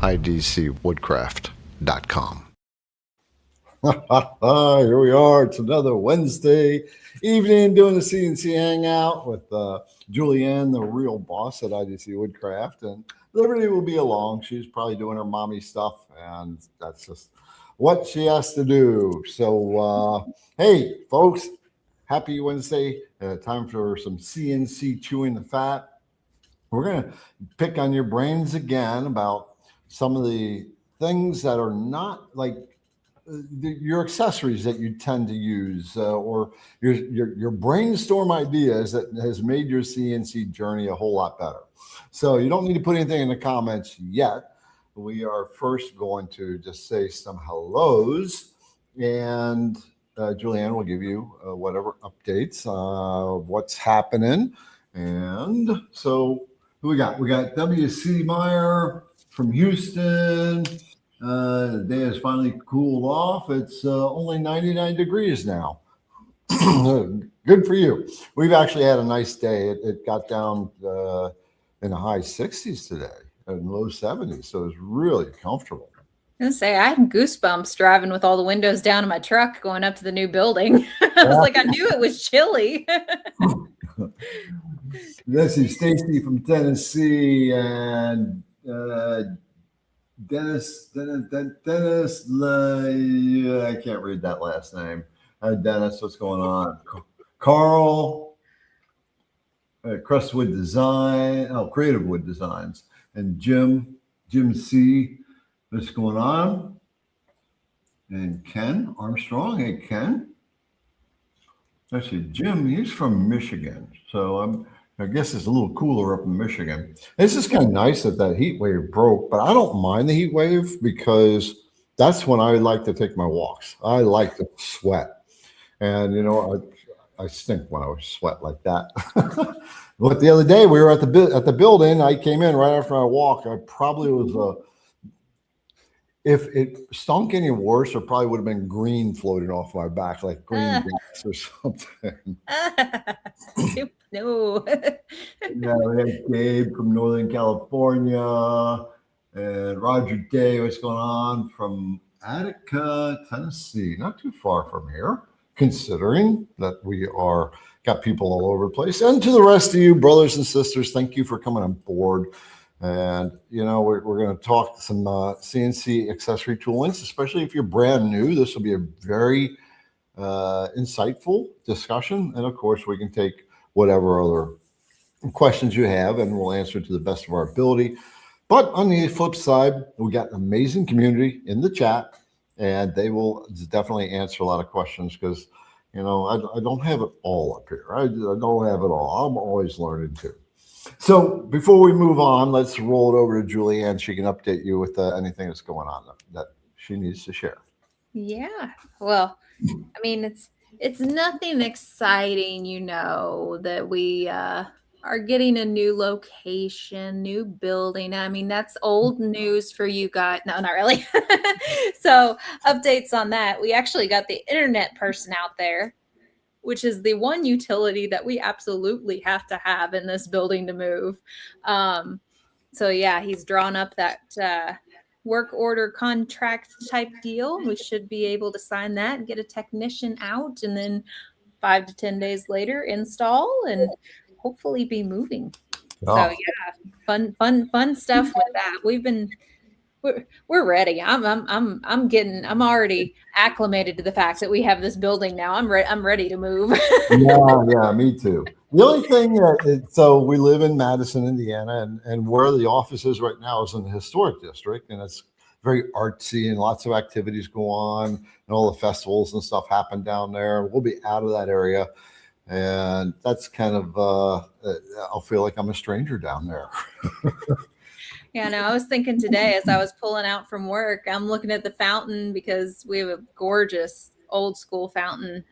idcwoodcraft.com. Here we are. It's another Wednesday evening doing the CNC hangout with Julianne, the real boss at IDC Woodcraft, and Liberty will be along. She's probably doing her mommy stuff, and that's just what she has to do. So, hey, folks, happy Wednesday. Time for some CNC chewing the fat. We're going to pick on your brains again about some of the things that are not like your accessories that you tend to use or your brainstorm ideas that has made your CNC journey a whole lot better. So you don't need to put anything in the comments yet. We are first going to just say some hellos, and Julianne will give you whatever updates, what's happening. And so who we got? We got W.C. Meyer from Houston. The day has finally cooled off. It's only 99 degrees now. Good for you. We've actually had a nice day. It got down in the high 60s today and low 70s. So it was really comfortable. I was gonna say, I had goosebumps driving with all the windows down in my truck going up to the new building. I was like, I knew it was chilly. This is Stacy from Tennessee, and Dennis, I can't read that last name. Dennis, what's going on? Carl, Crestwood Design, Creative Wood Designs, and Jim C. What's going on? And Ken Armstrong. Hey, Ken. Actually, Jim, he's from Michigan, so I guess it's a little cooler up in Michigan. It's just kind of nice that heat wave broke, but I don't mind the heat wave because that's when I like to take my walks. I like to sweat, and you know I stink when I sweat like that. But the other day we were at the building. I came in right after I walked. I probably was if it stunk any worse, it probably would have been green floating off my back, like green gas or something. No. Yeah, we had Gabe from Northern California and Roger Day. What's going on from Attica, Tennessee? Not too far from here, considering that we got people all over the place. And to the rest of you, brothers and sisters, thank you for coming on board. And, you know, we're going to talk some CNC accessory toolings, especially if you're brand new. This will be a very insightful discussion. And, of course, we can take whatever other questions you have, and we'll answer to the best of our ability. But on the flip side, we got an amazing community in the chat, and they will definitely answer a lot of questions because, you know, I don't have it all up here. I don't have it all. I'm always learning too. So before we move on, let's roll it over to Julianne. She can update you with anything that's going on that she needs to share. Yeah. Well, I mean, it's nothing exciting, you know, that we are getting a new location, new building. I mean, that's old news for you guys. No, not really. So updates on that. We actually got the internet person out there, which is the one utility that we absolutely have to have in this building to move. So yeah, he's drawn up that work order contract type deal. We should be able to sign that and get a technician out, and then 5 to 10 days later install and hopefully be moving. Oh. So yeah, fun stuff with that. We're ready. I'm already acclimated to the fact that we have this building now. I'm ready to move. Yeah, me too. The only thing so we live in Madison, Indiana, and where the office is right now is in the historic district, and it's very artsy and lots of activities go on, and all the festivals and stuff happen down there. We'll be out of that area, and that's kind of I'll feel like I'm a stranger down there. Yeah, no, I was thinking today as I was pulling out from work, I'm looking at the fountain because we have a gorgeous old school fountain.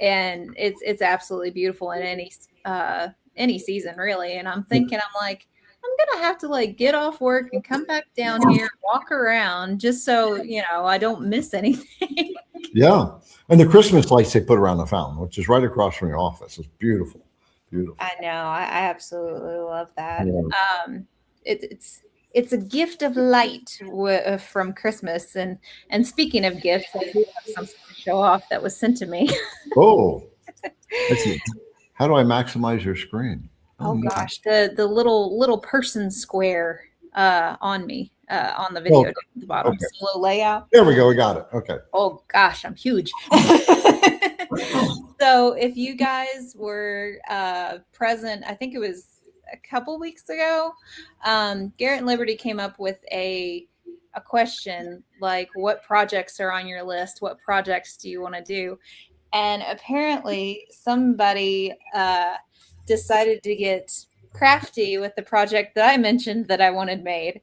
And it's absolutely beautiful in any season really. And I'm thinking, I'm like, I'm going to have to like get off work and come back down here, walk around just so, you know, I don't miss anything. Yeah. And the Christmas lights they put around the fountain, which is right across from your office. It's beautiful. Beautiful. I know. I absolutely love that. Yeah. it's a gift of light from Christmas. And speaking of gifts, I do have something to show off that was sent to me. Oh, let's see. How do I maximize your screen? Oh No. gosh, the little person square on the video Oh, at the bottom. okay. Solo layout. There we go. We got it. Okay. Oh gosh, I'm huge. So if you guys were present, I think it was a couple weeks ago, Garrett and Liberty came up with a question like, what projects are on your list? What projects do you want to do? And apparently somebody decided to get crafty with the project that I mentioned that I wanted made.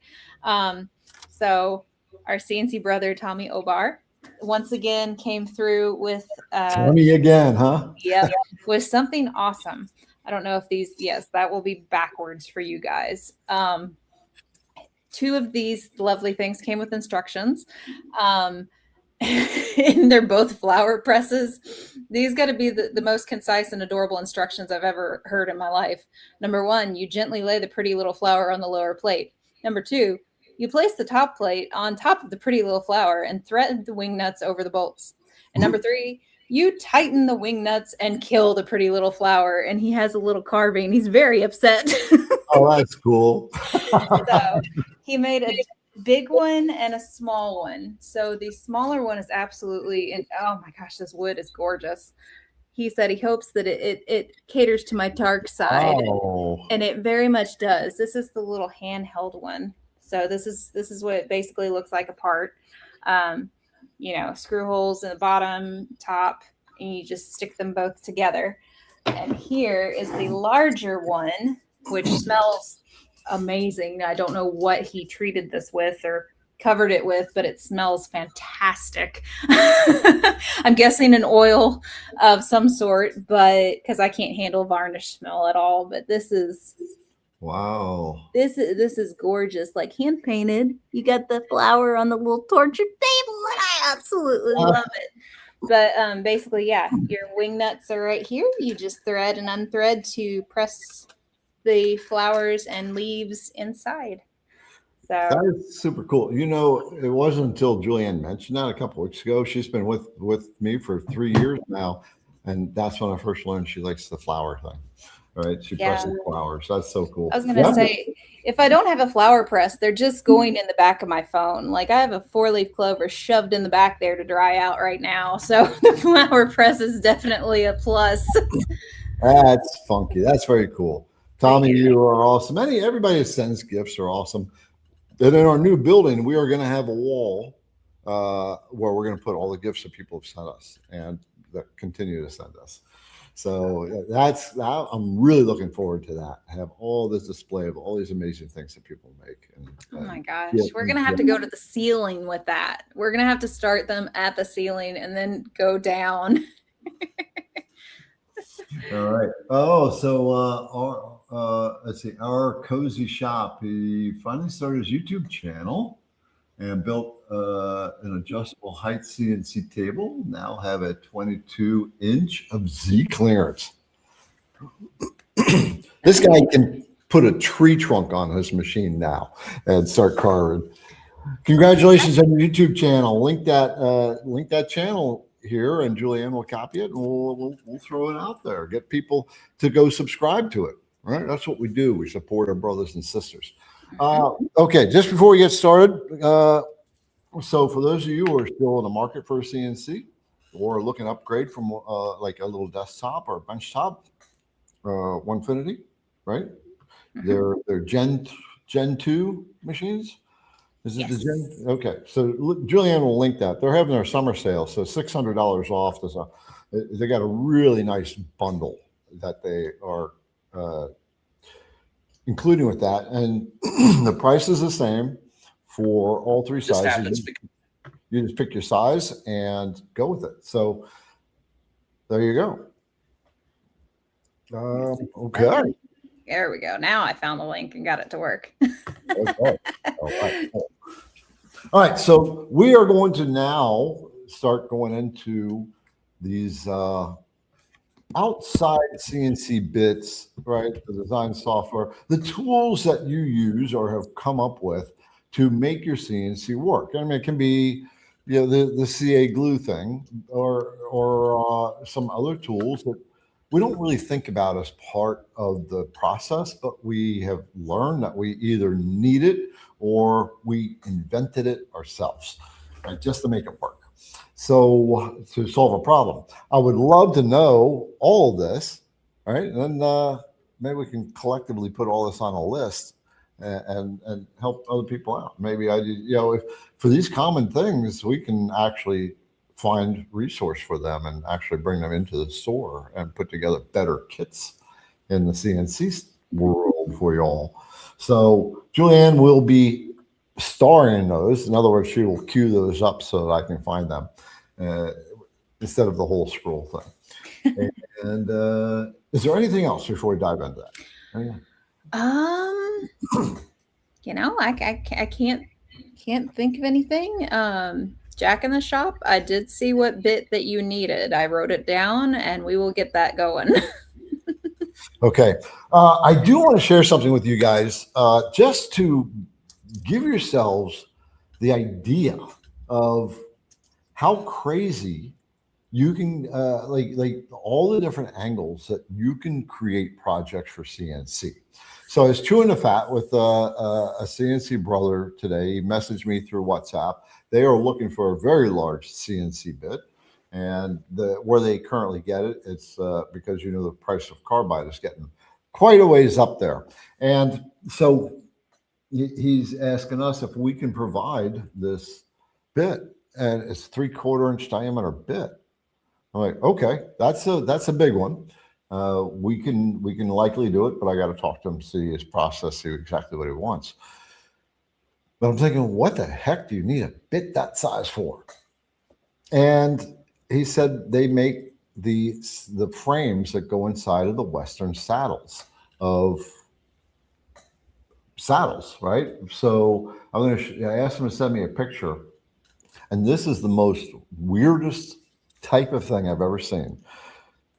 So our CNC brother, Tommy Obar, once again came through with Tommy again, huh? Yep, with something awesome. I don't know if these, yes, that will be backwards for you guys. Two of these lovely things came with instructions. And they're both flower presses. These got to be the most concise and adorable instructions I've ever heard in my life. Number one, you gently lay the pretty little flower on the lower plate. Number two, you place the top plate on top of the pretty little flower and thread the wing nuts over the bolts. And number three, you tighten the wing nuts and kill the pretty little flower. And he has a little carving. He's very upset. Oh, that's cool. So he made a big one and a small one. So the smaller one is absolutely, and oh my gosh, this wood is gorgeous. He said he hopes that it caters to my dark side, and it very much does. This is the little handheld one. So this is what it basically looks like apart. Screw holes in the bottom, top, and you just stick them both together. And here is the larger one, which smells amazing. I don't know what he treated this with or covered it with, but it smells fantastic. I'm guessing an oil of some sort, but because I can't handle varnish smell at all. But this is this is gorgeous, like hand painted. You got the flower on the little torture table, and I absolutely love it. But basically, yeah, your wing nuts are right here. You just thread and unthread to press the flowers and leaves inside. So that is super cool. It wasn't until Julianne mentioned that a couple weeks ago. She's been with me for 3 years now, and that's when I first learned she likes the flower thing. All right, she presses flowers. That's so cool. I was gonna say, if I don't have a flower press, they're just going in the back of my phone. Like I have a 4-leaf clover shoved in the back there to dry out right now. So the flower press is definitely a plus. That's funky. That's very cool. Tommy, you are awesome. Everybody that sends gifts are awesome. And in our new building, we are going to have a wall where we're going to put all the gifts that people have sent us and that continue to send us. So I'm really looking forward to that. Have all this display of all these amazing things that people make. Oh my gosh, we're going to have to go to the ceiling with that. We're going to have to start them at the ceiling and then go down. All right. Oh, so let's see. Our cozy shop. He finally started his YouTube channel and built an adjustable height CNC table. Now have a 22-inch of Z clearance. This guy can put a tree trunk on his machine now and start carving. Congratulations on your YouTube channel. Link that channel here, and Julianne will copy it, and we'll throw it out there. Get people to go subscribe to it. Right? That's what we do. We support our brothers and sisters. Okay, just before we get started, so for those of you who are still in the market for a CNC or looking to upgrade from like a little desktop or a bench top, Onefinity, right? They're Gen 2 machines. Is it the Gen? Okay, so Julianne will link that. They're having their summer sale, so $600 off. They got a really nice bundle that they are including with that, and the price is the same for all three sizes. You just pick your size and go with it. So there you go. Okay. There we go. Now I found the link and got it to work. Okay. All right. So we are going to now start going into these outside CNC bits, right? The design software, the tools that you use or have come up with to make your CNC work. I mean, it can be, the CA glue thing or some other tools that we don't really think about as part of the process, but we have learned that we either need it or we invented it ourselves, right? Just to make it work. So to solve a problem, I would love to know all of this, right? And then maybe we can collectively put all this on a list and help other people out. Maybe if for these common things, we can actually find resource for them and actually bring them into the store and put together better kits in the CNC world for y'all. So Julianne will be starring in those. In other words, she will queue those up so that I can find them instead of the whole scroll thing. And is there anything else before we dive into that? Anything? I can't think of anything. Jack in the shop, I did see what bit that you needed. I wrote it down and we will get that going. Okay. I do want to share something with you guys just to give yourselves the idea of how crazy you can, like all the different angles that you can create projects for CNC. So I was chewing the fat with a CNC brother today. He messaged me through WhatsApp. They are looking for a very large CNC bit, and where they currently get it, it's because the price of carbide is getting quite a ways up there. And so he's asking us if we can provide this bit, and it's 3/4 inch diameter bit. I'm like, okay, that's a big one. We can likely do it, but I got to talk to him, see his process, see exactly what he wants. But I'm thinking, what the heck do you need a bit that size for? And he said they make the frames that go inside of the Western saddles, right? So I asked him to send me a picture, and this is the most weirdest type of thing I've ever seen.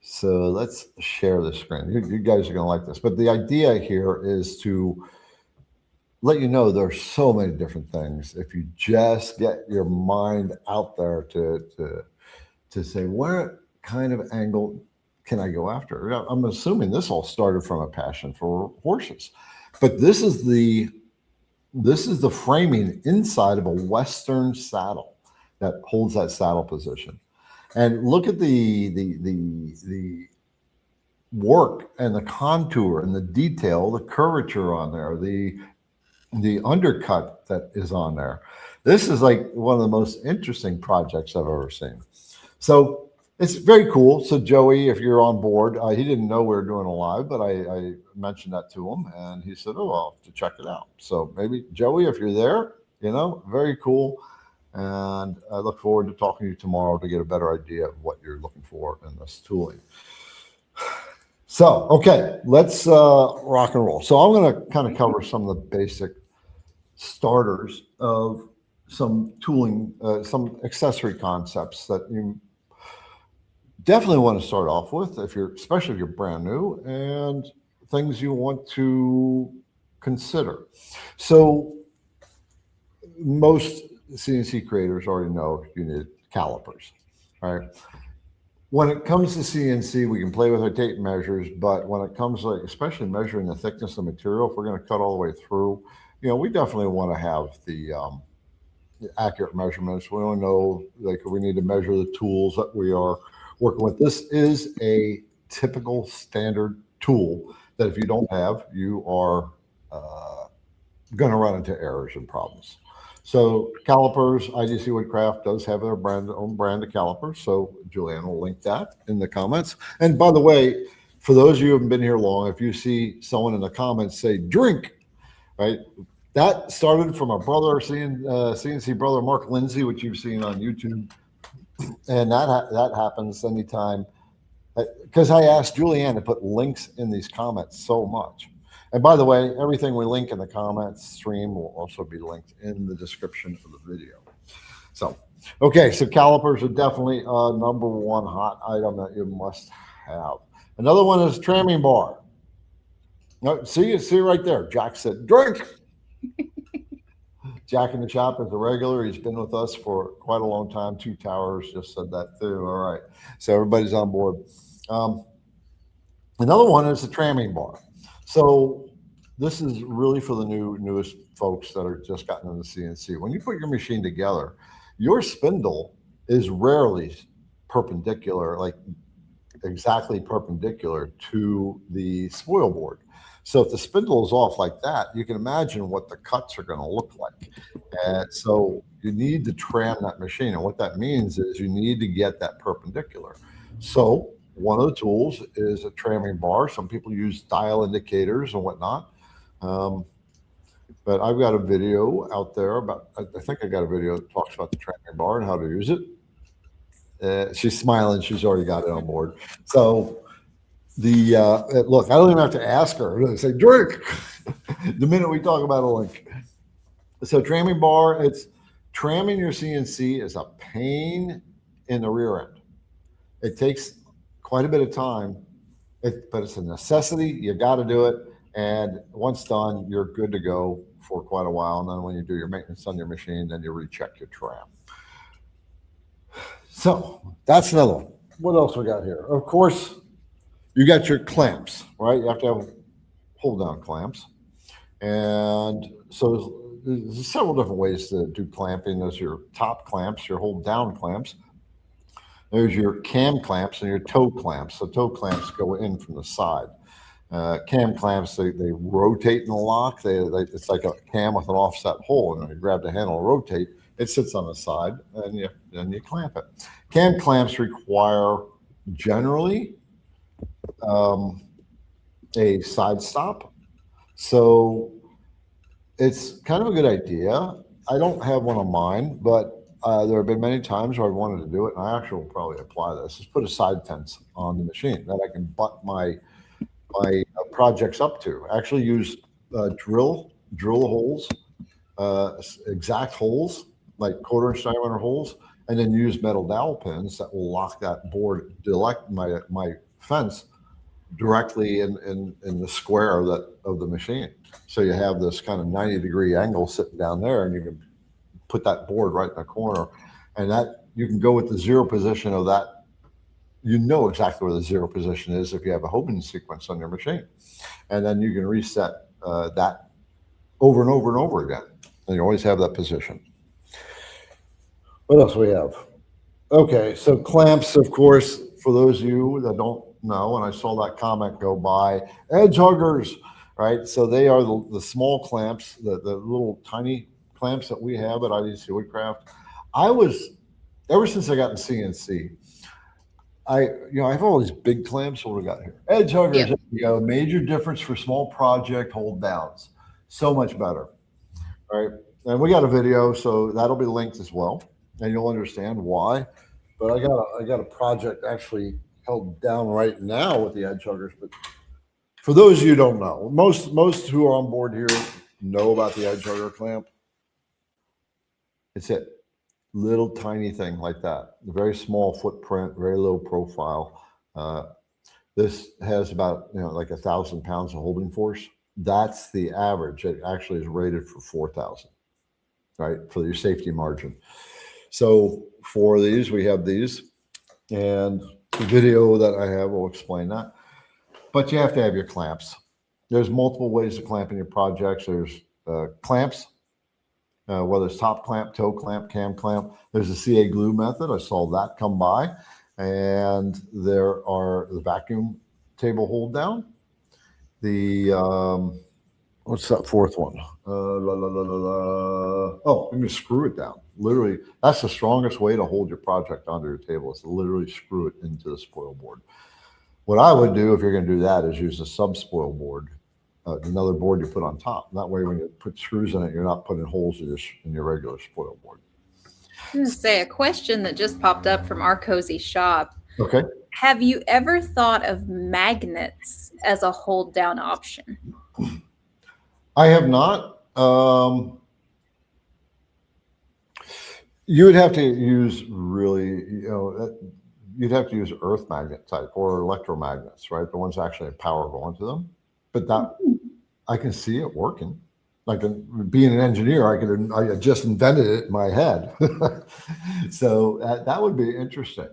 So let's share the screen. You guys are going to like this. But the idea here is to let you know there's so many different things. If you just get your mind out there to say, what kind of angle can I go after? I'm assuming this all started from a passion for horses. But this is the framing inside of a Western saddle that holds that saddle position. And look at the work and the contour and the detail, the curvature on there, the undercut that is on there. This is like one of the most interesting projects I've ever seen. So it's very cool. So Joey, if you're on board, he didn't know we were doing a live, but I mentioned that to him, and he said, "Oh, I'll have to check it out." So maybe Joey, if you're there, very cool. And I look forward to talking to you tomorrow to get a better idea of what you're looking for in this tooling. So, okay, let's rock and roll. So I'm going to kind of cover some of the basic starters of some tooling, some accessory concepts that you definitely want to start off with, especially if you're brand new, and things you want to consider. So most CNC creators already know you need calipers, right? When it comes to CNC, we can play with our tape measures, but when it comes especially measuring the thickness of material, if we're going to cut all the way through, we definitely want to have the accurate measurements. We don't know, we need to measure the tools that we are working with. This is a typical standard tool that if you don't have, you are going to run into errors and problems. So calipers, IGC Woodcraft does have their own brand of calipers. So Julianne will link that in the comments. And by the way, for those of you who haven't been here long, if you see someone in the comments say drink, right? That started from a brother, CNC brother, Mark Lindsay, which you've seen on YouTube. And that happens anytime. Because I asked Julianne to put links in these comments so much. And by the way, everything we link in the comments stream will also be linked in the description of the video. So, okay, so calipers are definitely a #1 hot item that you must have. Another one is tramming bar. No, see right there. Jack said, drink. Jack in the shop is a regular. He's been with us for quite a long time. Two Towers just said that too. All right. So everybody's on board. Another one is the tramming bar. So this is really for the newest folks that are just gotten into CNC. When you put your machine together, your spindle is rarely perpendicular, like exactly perpendicular to the spoil board. So if the spindle is off like that, you can imagine what the cuts are going to look like. And so you need to tram that machine. And what that means is you need to get that perpendicular. So one of the tools is a tramming bar. Some people use dial indicators and whatnot. But I've got a video out there about, I think I got a video that talks about the tramming bar and how to use it. She's smiling. She's already got it on board. So look, I don't even have to ask her. I say, drink, the minute we talk about a link. So tramming bar, tramming your CNC is a pain in the rear end. It takes quite a bit of time, but it's a necessity. You got to do it. And once done, you're good to go for quite a while. And then when you do your maintenance on your machine, then you recheck your tram. So that's another one. What else we got here? Of course, you got your clamps, right? You have to have hold down clamps. And so there's several different ways to do clamping. There's your top clamps, your hold down clamps. There's your cam clamps and your toe clamps. So toe clamps go in from the side. Cam clamps, they rotate in the lock. It's like a cam with an offset hole. And when you grab the handle and rotate, it sits on the side and you clamp it. Cam clamps require generally a side stop. So it's kind of a good idea. I don't have one on mine, but there have been many times where I wanted to do it, and I actually will probably apply this, is put a side fence on the machine that I can butt my projects up to. Actually use drill holes, exact holes, like quarter-inch diameter holes, and then use metal dowel pins that will lock that board, my fence directly in the square of the machine. So you have this kind of 90-degree angle sitting down there, and you can put that board right in the corner, and that you can go with the zero position of that. You know exactly where the zero position is if you have a homing sequence on your machine, and then you can reset that over and over and over again, and you always have that position. What else we have? Okay, so clamps, of course, for those of you that don't know, and I saw that comment go by, edge huggers, right? So they are the small clamps, the little tiny clamps that we have at IDC Woodcraft. Ever since I got in CNC, I have all these big clamps. What we got here? Edge huggers, yep. Major difference for small project hold downs. So much better, right? And we got a video, so that'll be linked as well, and you'll understand why. But I got a project actually held down right now with the edge huggers. But for those of you who don't know, most who are on board here know about the edge hugger clamp. It's it. Little tiny thing like that. Very small footprint, very low profile. This has about like 1,000 pounds of holding force. That's the average. It actually is rated for 4,000, right? For your safety margin. So for these, we have these, and the video that I have will explain that. But you have to have your clamps. There's multiple ways to clamp in your projects. There's clamps. Whether it's top clamp, toe clamp, cam clamp. There's a CA glue method. I saw that come by. And there are the vacuum table hold down. The, what's that fourth one? Oh, you can screw it down. Literally, that's the strongest way to hold your project onto your table, is to literally screw it into the spoil board. What I would do if you're going to do that is use a sub-spoil board. Another board you put on top. That way, when you put screws in it, you're not putting holes in your regular spoil board. I was going to say, a question that just popped up from our cozy shop. Okay. Have you ever thought of magnets as a hold down option? I have not. You would have to use really, you'd have to use earth magnet type or electromagnets, right? The ones that actually have power going to them. But that I can see it working. Like being an engineer, I just invented it in my head. So that would be interesting.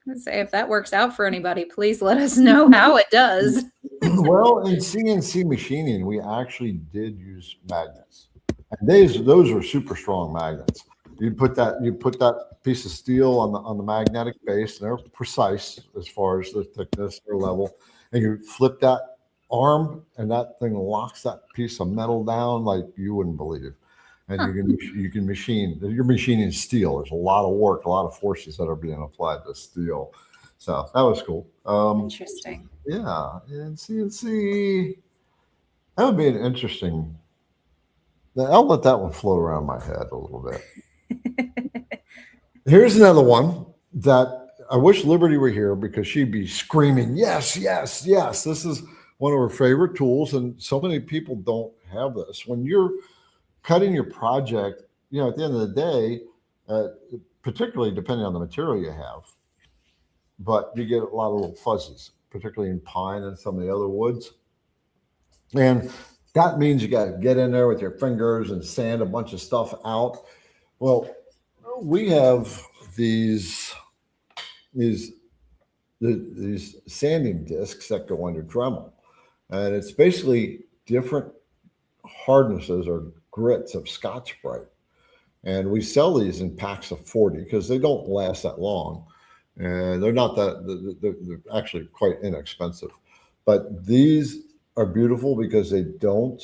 I'd say if that works out for anybody, please let us know how it does. Well, in CNC machining, we actually did use magnets. And those are super strong magnets. You put that piece of steel on the magnetic base, and they're precise as far as the thickness or level, and you flip that arm, and that thing locks that piece of metal down like you wouldn't believe. And you can machine. You're machining steel. There's a lot of work, a lot of forces that are being applied to steel. So that was cool. Interesting. Yeah, and CNC. That would be an interesting. I'll let that one float around my head a little bit. Here's another one that I wish Liberty were here because she'd be screaming, yes, yes, yes. This is one of her favorite tools, and so many people don't have this. When you're cutting your project, at the end of the day, particularly depending on the material you have, but you get a lot of little fuzzies, particularly in pine and some of the other woods. And that means you got to get in there with your fingers and sand a bunch of stuff out. Well, we have these sanding discs that go under Dremel, and it's basically different hardnesses or grits of Scotch-Brite. And we sell these in packs of 40 because they don't last that long. And they're not they're actually quite inexpensive. But these are beautiful because they don't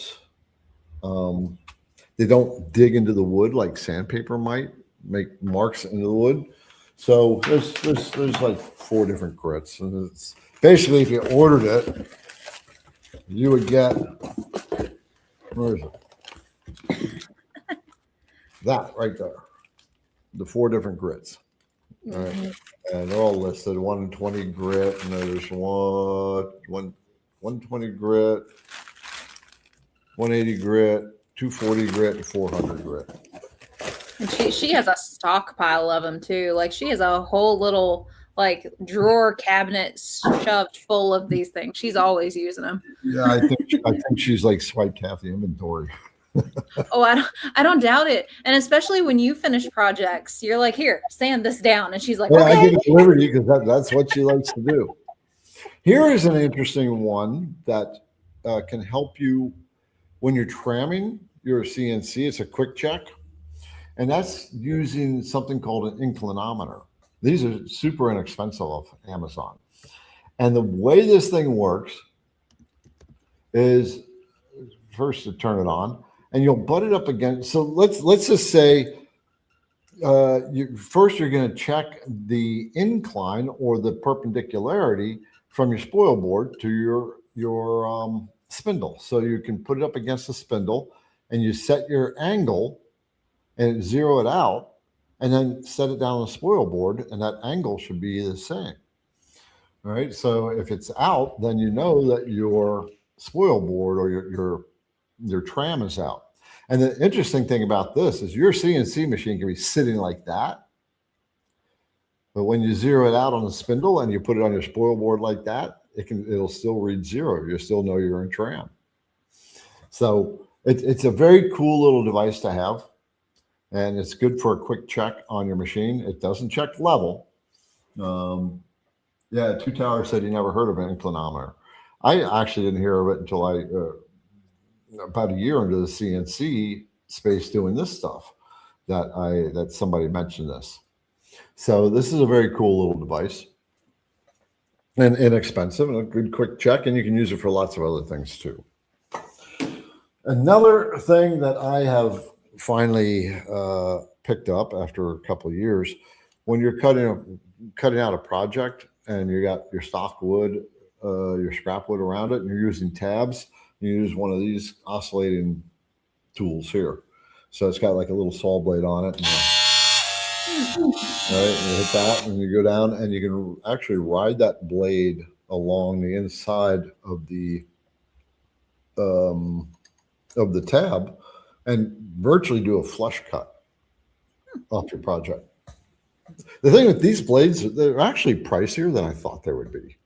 dig into the wood like sandpaper might, make marks into the wood. So there's like 4 different grits. And it's basically, if you ordered it, you would get, where is it? That right there. The 4 different grits. All right. And they're all listed. 120 grit, and there's 120 grit, 180 grit, 240 grit, and 400 grit. And she has a stockpile of them too. Like she has a whole little like drawer cabinet shoved full of these things. She's always using them. Yeah, I think she's like swiped half the inventory. Oh, I don't doubt it. And especially when you finish projects, you're like, here, sand this down. And she's like, yeah, okay. I give it to Liberty because that's what she likes to do. Here is an interesting one that can help you when you're tramming your CNC. It's a quick check, and that's using something called an inclinometer. These are super inexpensive off Amazon. And the way this thing works is first to turn it on, and you'll butt it up against. So let's just say you're going to check the incline or the perpendicularity from your spoil board to your spindle. So you can put it up against the spindle, and you set your angle and zero it out, and then set it down on the spoil board, and that angle should be the same. All right. So if it's out, then you know that your spoil board or your tram is out. And the interesting thing about this is your CNC machine can be sitting like that, but when you zero it out on the spindle and you put it on your spoil board like that, it'll still read 0. You still know you're in tram. So it's a very cool little device to have, and it's good for a quick check on your machine. It doesn't check level. Yeah, Two Towers said he never heard of an inclinometer. I actually didn't hear of it until about a year into the CNC space doing this stuff that somebody mentioned this. So this is a very cool little device and inexpensive and a good quick check, and you can use it for lots of other things too. Another thing that I have finally picked up after a couple of years, when you're cutting out a project and you got your stock wood, your scrap wood around it, and you're using tabs, you use one of these oscillating tools here. So it's got like a little saw blade on it. And, right, and you hit that, and you go down, and you can actually ride that blade along the inside of the tab, and virtually do a flush cut off your project. The thing with these blades, they're actually pricier than I thought they would be,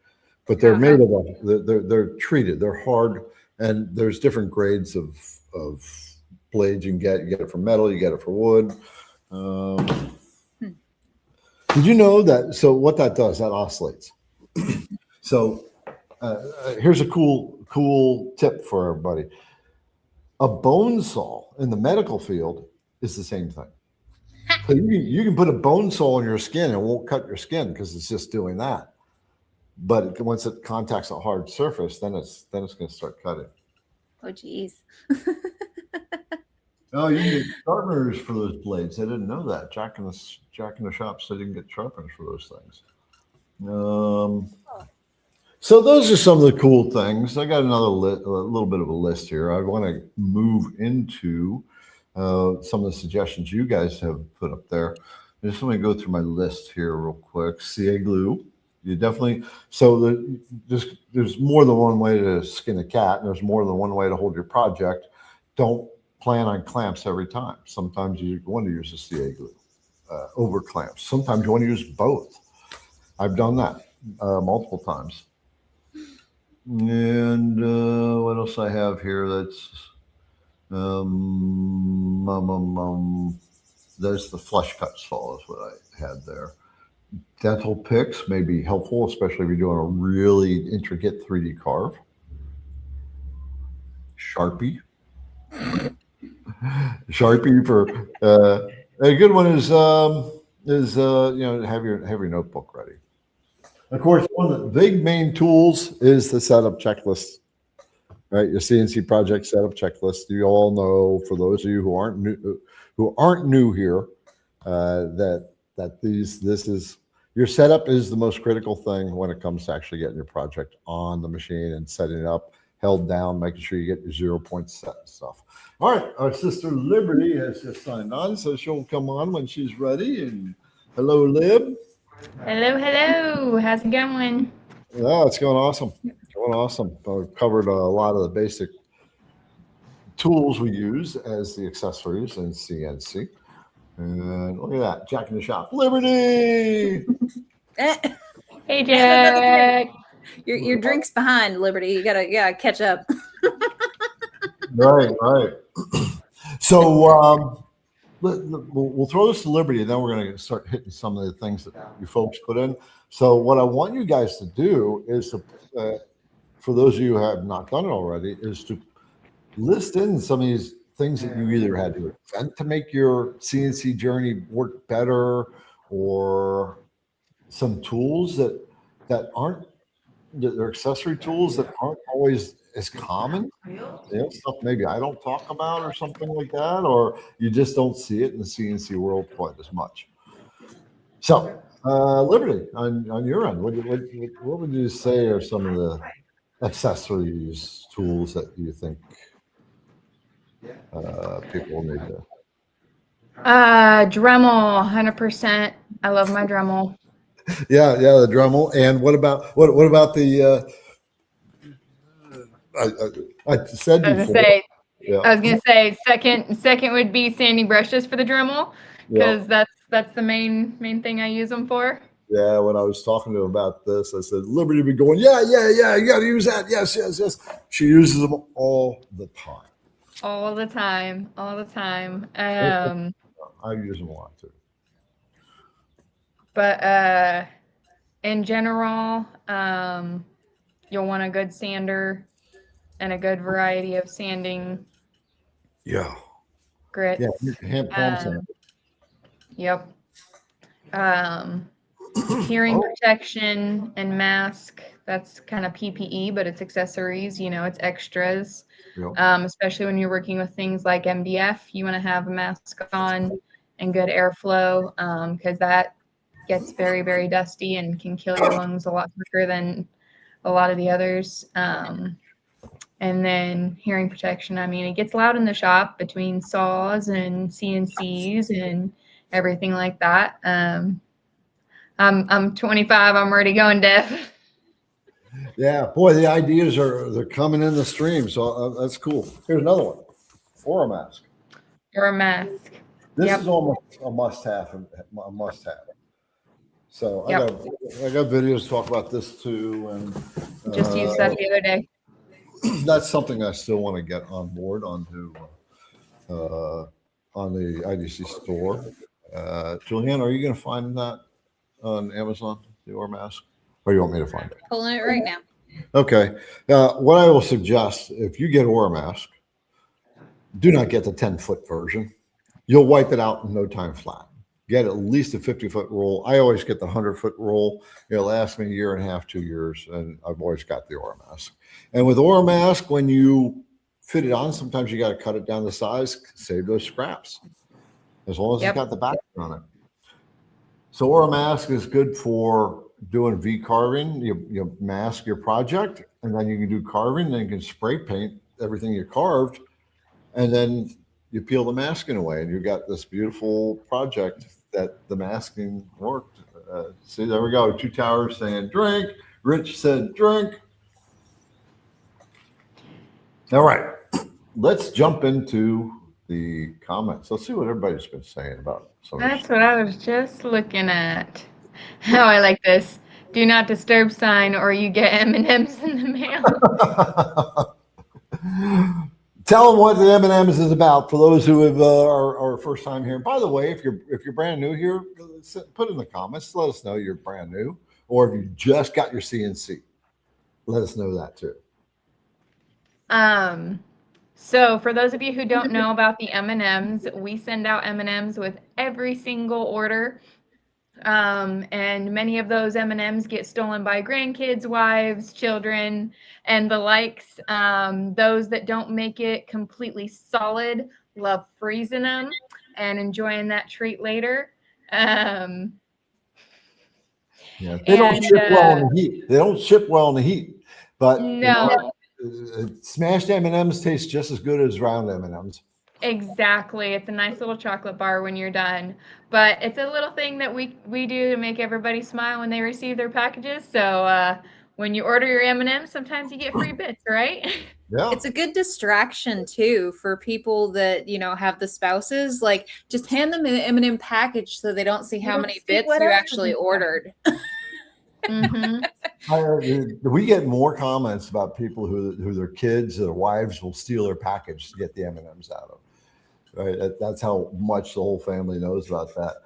but they're made of they're treated, they're hard, and there's different grades of blades you can get. You get it for metal, you get it for wood. Did you know that? So what that does, that oscillates. So here's a cool tip for everybody. A bone saw in the medical field is the same thing. So you can put a bone saw on your skin and it won't cut your skin because it's just doing that. But once it contacts a hard surface, then it's going to start cutting. Oh, geez. Oh, you can get sharpeners for those blades. I didn't know that. Jack in the shops, they didn't get sharpeners for those things. So those are some of the cool things. I got a little bit of a list here. I want to move into some of the suggestions you guys have put up there. I just want to go through my list here real quick. CA glue. You definitely, so there's more than one way to skin a cat, and there's more than one way to hold your project. Don't plan on clamps every time. Sometimes you want to use a CA glue over clamps. Sometimes you want to use both. I've done that multiple times. And what else I have here? That's there's the flush cut saw is what I had there. Dental picks may be helpful, especially if you're doing a really intricate 3D carve. Sharpie for a good one is have your notebook ready. Of course, one of the big main tools is the setup checklist, right? Your CNC project setup checklist. You all know, for those of you who aren't new here, this is your setup is the most critical thing when it comes to actually getting your project on the machine and setting it up, held down, making sure you get your 0 point set and stuff. All right, our sister Liberty has just signed on, so she'll come on when she's ready. And hello, Lib. Hello. How's it going? Yeah, it's going awesome. Going awesome. I've covered a lot of the basic tools we use as the accessories in CNC. And look at that, Jack in the shop. Liberty! Hey, Jack. Your drink's behind, Liberty. You gotta catch up. Right. So we'll throw this to Liberty, and then we're going to start hitting some of the things that you folks put in. So what I want you guys to do is to, for those of you who have not done it already, is to list in some of these things that you either had to invent to make your CNC journey work better, or some tools that aren't, they're accessory tools that aren't always as common. Stuff maybe I don't talk about or something like that, or you just don't see it in the CNC world quite as much. So, Liberty, on your end, what would you say are some of the accessories, tools that you think people need to? Dremel, 100%. I love my Dremel. Yeah, the Dremel. And what about the? I said before. I was gonna say second would be sanding brushes for the Dremel, because that's the main thing I use them for. Yeah, when I was talking to him about this, I said, Liberty be going, yeah, you got to use that. Yes. She uses them all the time. All the time. I use them a lot too. But in general, you'll want a good sander and a good variety of sanding. Yeah. Grits. Yeah, hand palm sander. Yep. Hearing protection and mask, that's kind of PPE, but it's accessories, it's extras. Yep. Especially when you're working with things like MDF, you want to have a mask on and good airflow, because that gets very, very dusty and can kill your lungs a lot quicker than a lot of the others. And then hearing protection, it gets loud in the shop between saws and CNCs and everything like that. I'm 25. I'm already going deaf. Yeah, boy, the ideas they're coming in the stream, so that's cool. Here's another one, or a mask. Or a mask. This is almost a must-have. So Yep. I got videos to talk about this too, and Just used that the other day. that's something I still want to get on board onto on the IDC store. Julianne, are you going to find that on Amazon, the OR mask, or you want me to find it? Pulling it right now. Okay. What I will suggest, if you get OR mask, do not get the 10-foot version. You'll wipe it out in no time flat. Get at least a 50-foot roll. I always get the 100-foot roll. It lasts me a year and a half, 2 years, and I've always got the OR mask. And with OR mask, when you fit it on, sometimes you got to cut it down to size, save those scraps, as long as Yep. it's got the back on it. So OR mask is good for doing V carving. You mask your project, and then you can do carving, then you can spray paint everything you carved, and then you peel the masking away, and you got this beautiful project that the masking worked. See, there we go. 2 Towers saying drink. Rich said drink. All right, let's jump into the comments. Let's see what everybody's been saying about some of this. That's what I was just looking at. How I like this. Do not disturb sign or you get M&Ms in the mail. Tell them what the M&Ms is about for those who have are first time here. By the way, if you're brand new here, put in the comments. Let us know you're brand new, or if you just got your CNC, let us know that too. So for those of you who don't know about the M&Ms, we send out M&Ms with every single order. And many of those M&Ms get stolen by grandkids, wives, children, and the likes. Those that don't make it completely solid love freezing them and enjoying that treat later. Yeah, they don't ship well in the heat. They don't ship well in the heat, but no. Smashed M&Ms taste just as good as round M&Ms. Exactly. It's a nice little chocolate bar when you're done. But it's a little thing that we do to make everybody smile when they receive their packages. So when you order your M&Ms, sometimes you get free bits, right? Yeah. It's a good distraction too for people that, you know, have the spouses. Like, just hand them an M&M package so they don't see how many bits you actually ordered. Mm-hmm. We get more comments about people who their kids, their wives will steal their package to get the M&Ms out of. Right, that's how much the whole family knows about that.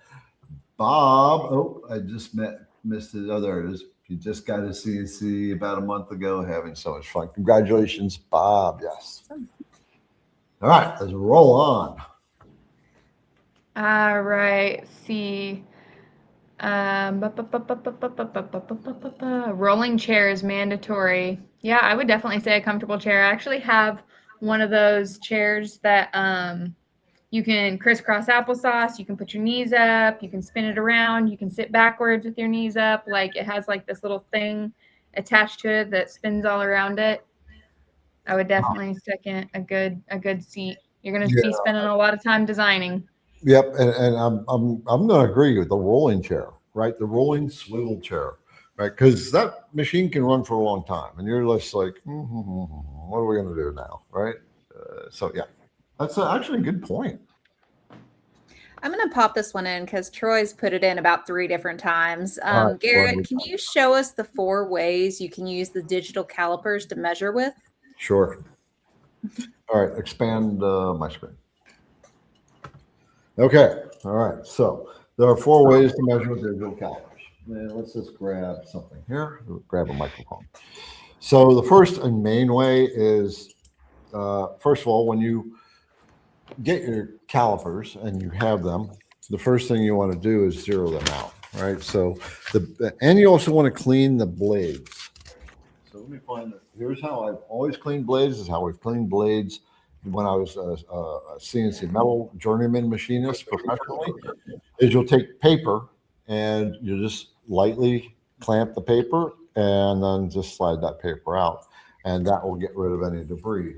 Bob, oh, I just missed it. Oh, there it is. He just got his CNC about a month ago, having so much fun. Congratulations, Bob. Yes. All right, let's roll on. All right. See. Rolling chair is mandatory. Yeah, I would definitely say a comfortable chair. I actually have one of those chairs that you can crisscross applesauce. You can put your knees up. You can spin it around. You can sit backwards with your knees up. Like, it has like this little thing attached to it that spins all around it. I would definitely second a good seat. You're going to be spending a lot of time designing. Yep, and I'm going to agree with the rolling chair, right? The rolling swivel chair, right? Because that machine can run for a long time, and you're just like, what are we going to do now, right? So yeah, that's actually a good point. I'm going to pop this one in because Troy's put it in about 3 different times. Right, Garrett, can you show us the 4 ways you can use the digital calipers to measure with? Sure. All right, expand my screen. Okay, all right. So there are 4 ways to measure with digital calipers. And let's just grab something here. Grab a microphone. So the first and main way is, first of all, when you get your calipers and you have them, the first thing you want to do is zero them out, right? So and you also want to clean the blades. So let me find here's how I've always cleaned blades. This is how we've cleaned blades when I was a CNC metal journeyman machinist professionally. Is you'll take paper and you just lightly clamp the paper and then just slide that paper out, and that will get rid of any debris.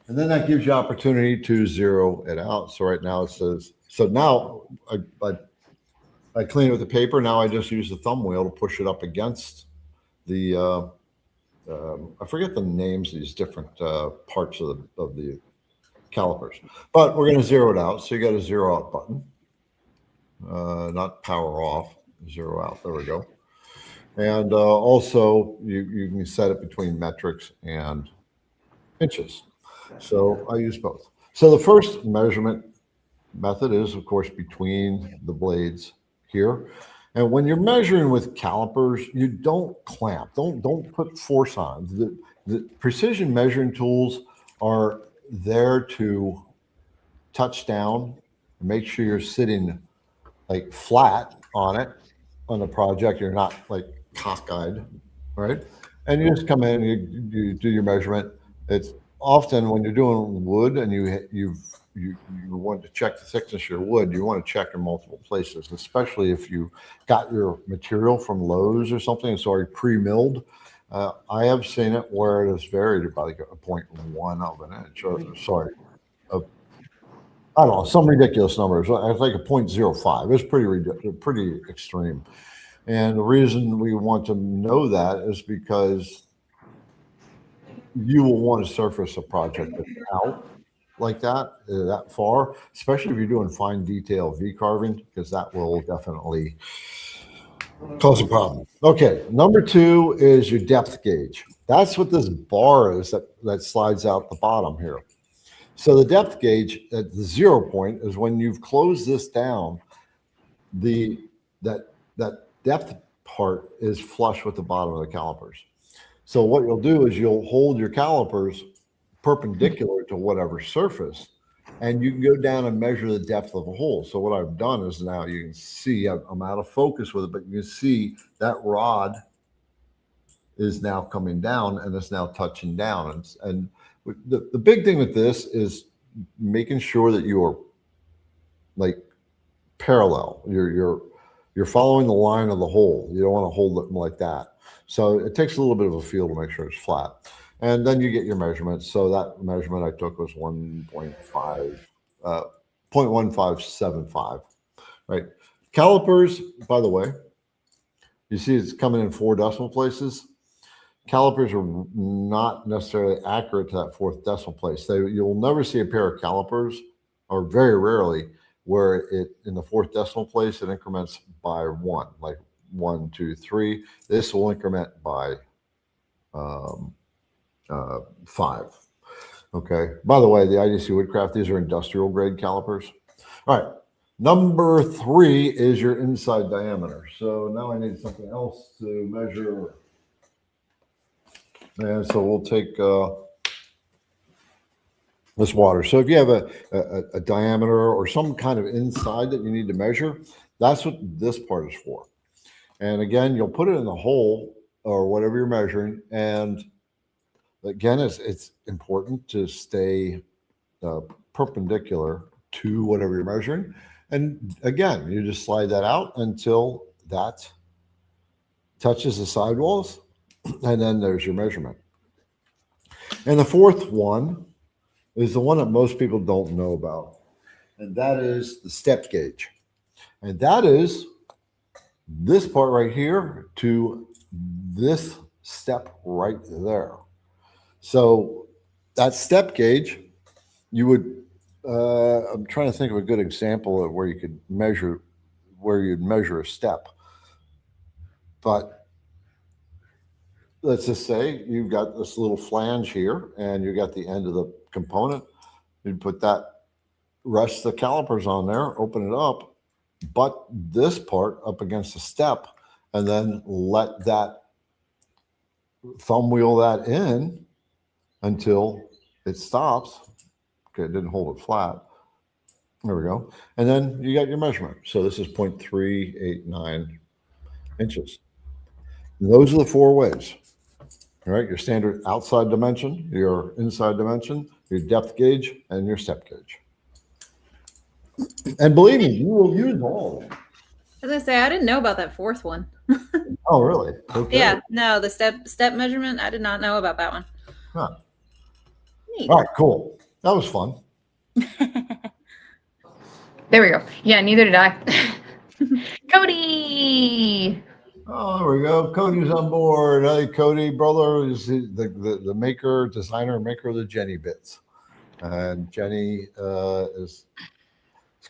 And then that gives you opportunity to zero it out. So right now it says, so now I clean it with the paper. Now I just use the thumb wheel to push it up against the, I forget the names of these different parts of the calipers, but we're going to zero it out. So you got a zero out button, not power off. zero out. There we go. And also you can set it between metrics and inches. So I use both. So the first measurement method is, of course, between the blades here. And when you're measuring with calipers, you don't clamp. Don't put force on. The precision measuring tools are there to touch down, make sure you're sitting like flat on it on the project. You're not like cockeyed, right? And you just come in, you do your measurement. It's often when you're doing wood and you want to check the thickness of your wood, you want to check in multiple places, especially if you got your material from Lowe's or something. It's already pre-milled. I have seen it where it is varied by like a 0.1 of an inch, or sorry, I don't know, some ridiculous numbers. It's like a 0.05. It's pretty ridiculous, pretty extreme. And the reason we want to know that is because you will want to surface a project that's out like that far, especially if you're doing fine detail V carving, because that will definitely cause a problem. Okay, number 2 is your depth gauge. That's what this bar is that slides out the bottom here. So the depth gauge at the 0 point is when you've closed this down, that depth part is flush with the bottom of the calipers. So what you'll do is you'll hold your calipers perpendicular to whatever surface, and you can go down and measure the depth of a hole. So what I've done is now you can see, I'm out of focus with it, but you can see that rod is now coming down and it's now touching down. And the big thing with this is making sure that you are like parallel. You're following the line of the hole. You don't want to hold it like that. So it takes a little bit of a feel to make sure it's flat. And then you get your measurements. So that measurement I took was 0.1575, right? Calipers, by the way, you see it's coming in 4 decimal places. Calipers are not necessarily accurate to that 4th decimal place. You'll never see a pair of calipers, or very rarely, where it in the 4th decimal place it increments by 1, like 1, 2, 3. This will increment by 5. Okay. By the way, the IDC Woodcraft, these are industrial grade calipers. All right. Number 3 is your inside diameter. So now I need something else to measure. And so we'll take this water. So if you have a diameter or some kind of inside that you need to measure, that's what this part is for. And again, you'll put it in the hole or whatever you're measuring. And again, it's important to stay perpendicular to whatever you're measuring. And again, you just slide that out until that touches the sidewalls. And then there's your measurement. And the 4th one is the one that most people don't know about. And that is the step gauge. And that is this part right here to this step right there. So that step gauge, you would, I'm trying to think of a good example of where you could measure, where you'd measure a step. But let's just say you've got this little flange here and you got the end of the component. You'd put that, rest the calipers on there, open it up, butt this part up against the step, and then let that thumb wheel that in until it stops. Okay, it didn't hold it flat. There we go. And then you got your measurement. So this is 0.389 inches. And those are the 4 ways. All right, your standard outside dimension, your inside dimension, your depth gauge, and your step gauge. And believe me, you will use all of them. I was gonna say I didn't know about that 4th one. Oh, really? Okay. Yeah, no, the step measurement, I did not know about that one. Huh. Neat. All right, cool. That was fun. There we go. Yeah, neither did I. Cody. Oh, there we go. Cody's on board. Hey, Cody, brother, is the maker, designer, maker of the Jenny bits. And Jenny is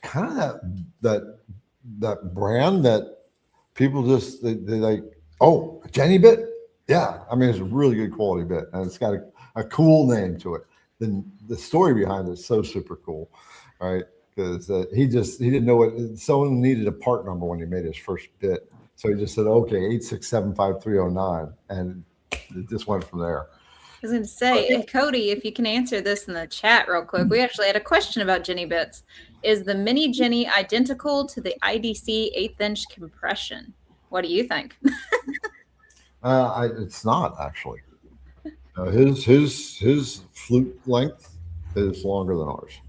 kind of that brand that people just they like, oh, a Jenny bit? Yeah, I mean it's a really good quality bit, and it's got a cool name to it. Then the story behind it is so super cool, right? Because he didn't know what someone needed a part number when he made his first bit, so he just said, okay, 8675309, and it just went from there. I was going to say, Cody, if you can answer this in the chat real quick. We actually had a question about Jenny bits. Is the mini Jenny identical to the IDC 1/8" compression? What do you think? It's not actually. His flute length is longer than ours.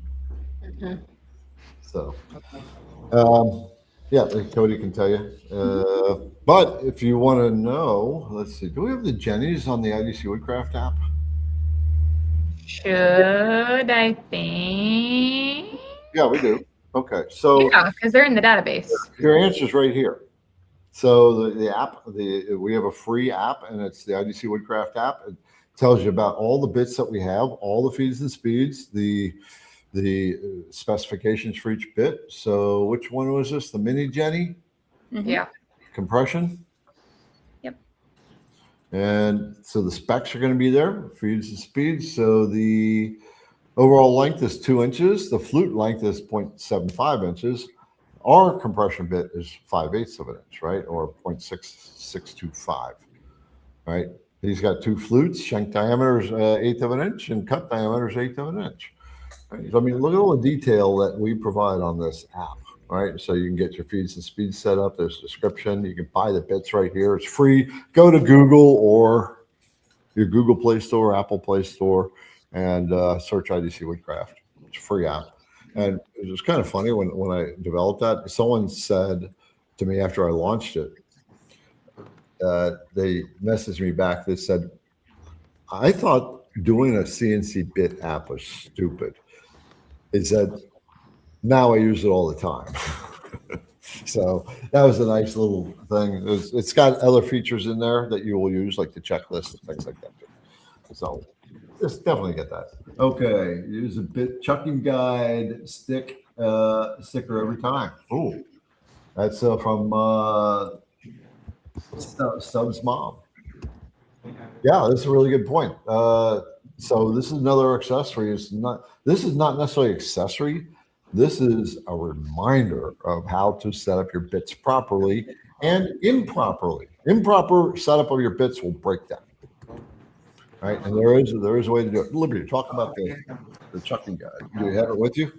Mhm. So, yeah, Cody can tell you. But if you want to know, let's see, do we have the Jennies on the IDC Woodcraft app? Should I think? Yeah, we do. Okay, so Yeah, because they're in the database. your answer's right here. So the app, we have a free app, and it's the IDC Woodcraft app. It tells you about all the bits that we have, all the feeds and speeds, the specifications for each bit. So which one was this? The mini Jenny? Mhm. Yeah. Compression? Yep. And so the specs are going to be there, feeds and speeds. So the overall length is 2 inches. The flute length is 0.75 inches. Our compression bit is 5/8 of an inch, right? Or 0.6625, right? He's got 2 flutes, shank diameter is 1/8 of an inch, and cut diameter is 1/8 of an inch. Right? So, I mean, look at all the detail that we provide on this app, right? So you can get your feeds and speeds set up. There's a description. You can buy the bits right here. It's free. Go to Google or your Google Play Store, Apple Play Store, and search IDC Woodcraft. It's a free app. And it was kind of funny when I developed that. Someone said to me after I launched it, they messaged me back. They said, I thought doing a CNC bit app was stupid. They said, now I use it all the time. So that was a nice little thing. It's got other features in there that you will use, like the checklist and things like that. So just definitely get that. Okay, use a bit chucking guide sticker every time. Oh, that's from Stubbs' mom. Yeah, that's a really good point. So this is another accessory. This is not necessarily accessory. This is a reminder of how to set up your bits properly and improperly. Improper setup of your bits will break them. Right, and there is a way to do it. Liberty, talk about the chucking guide. Do you have it with you?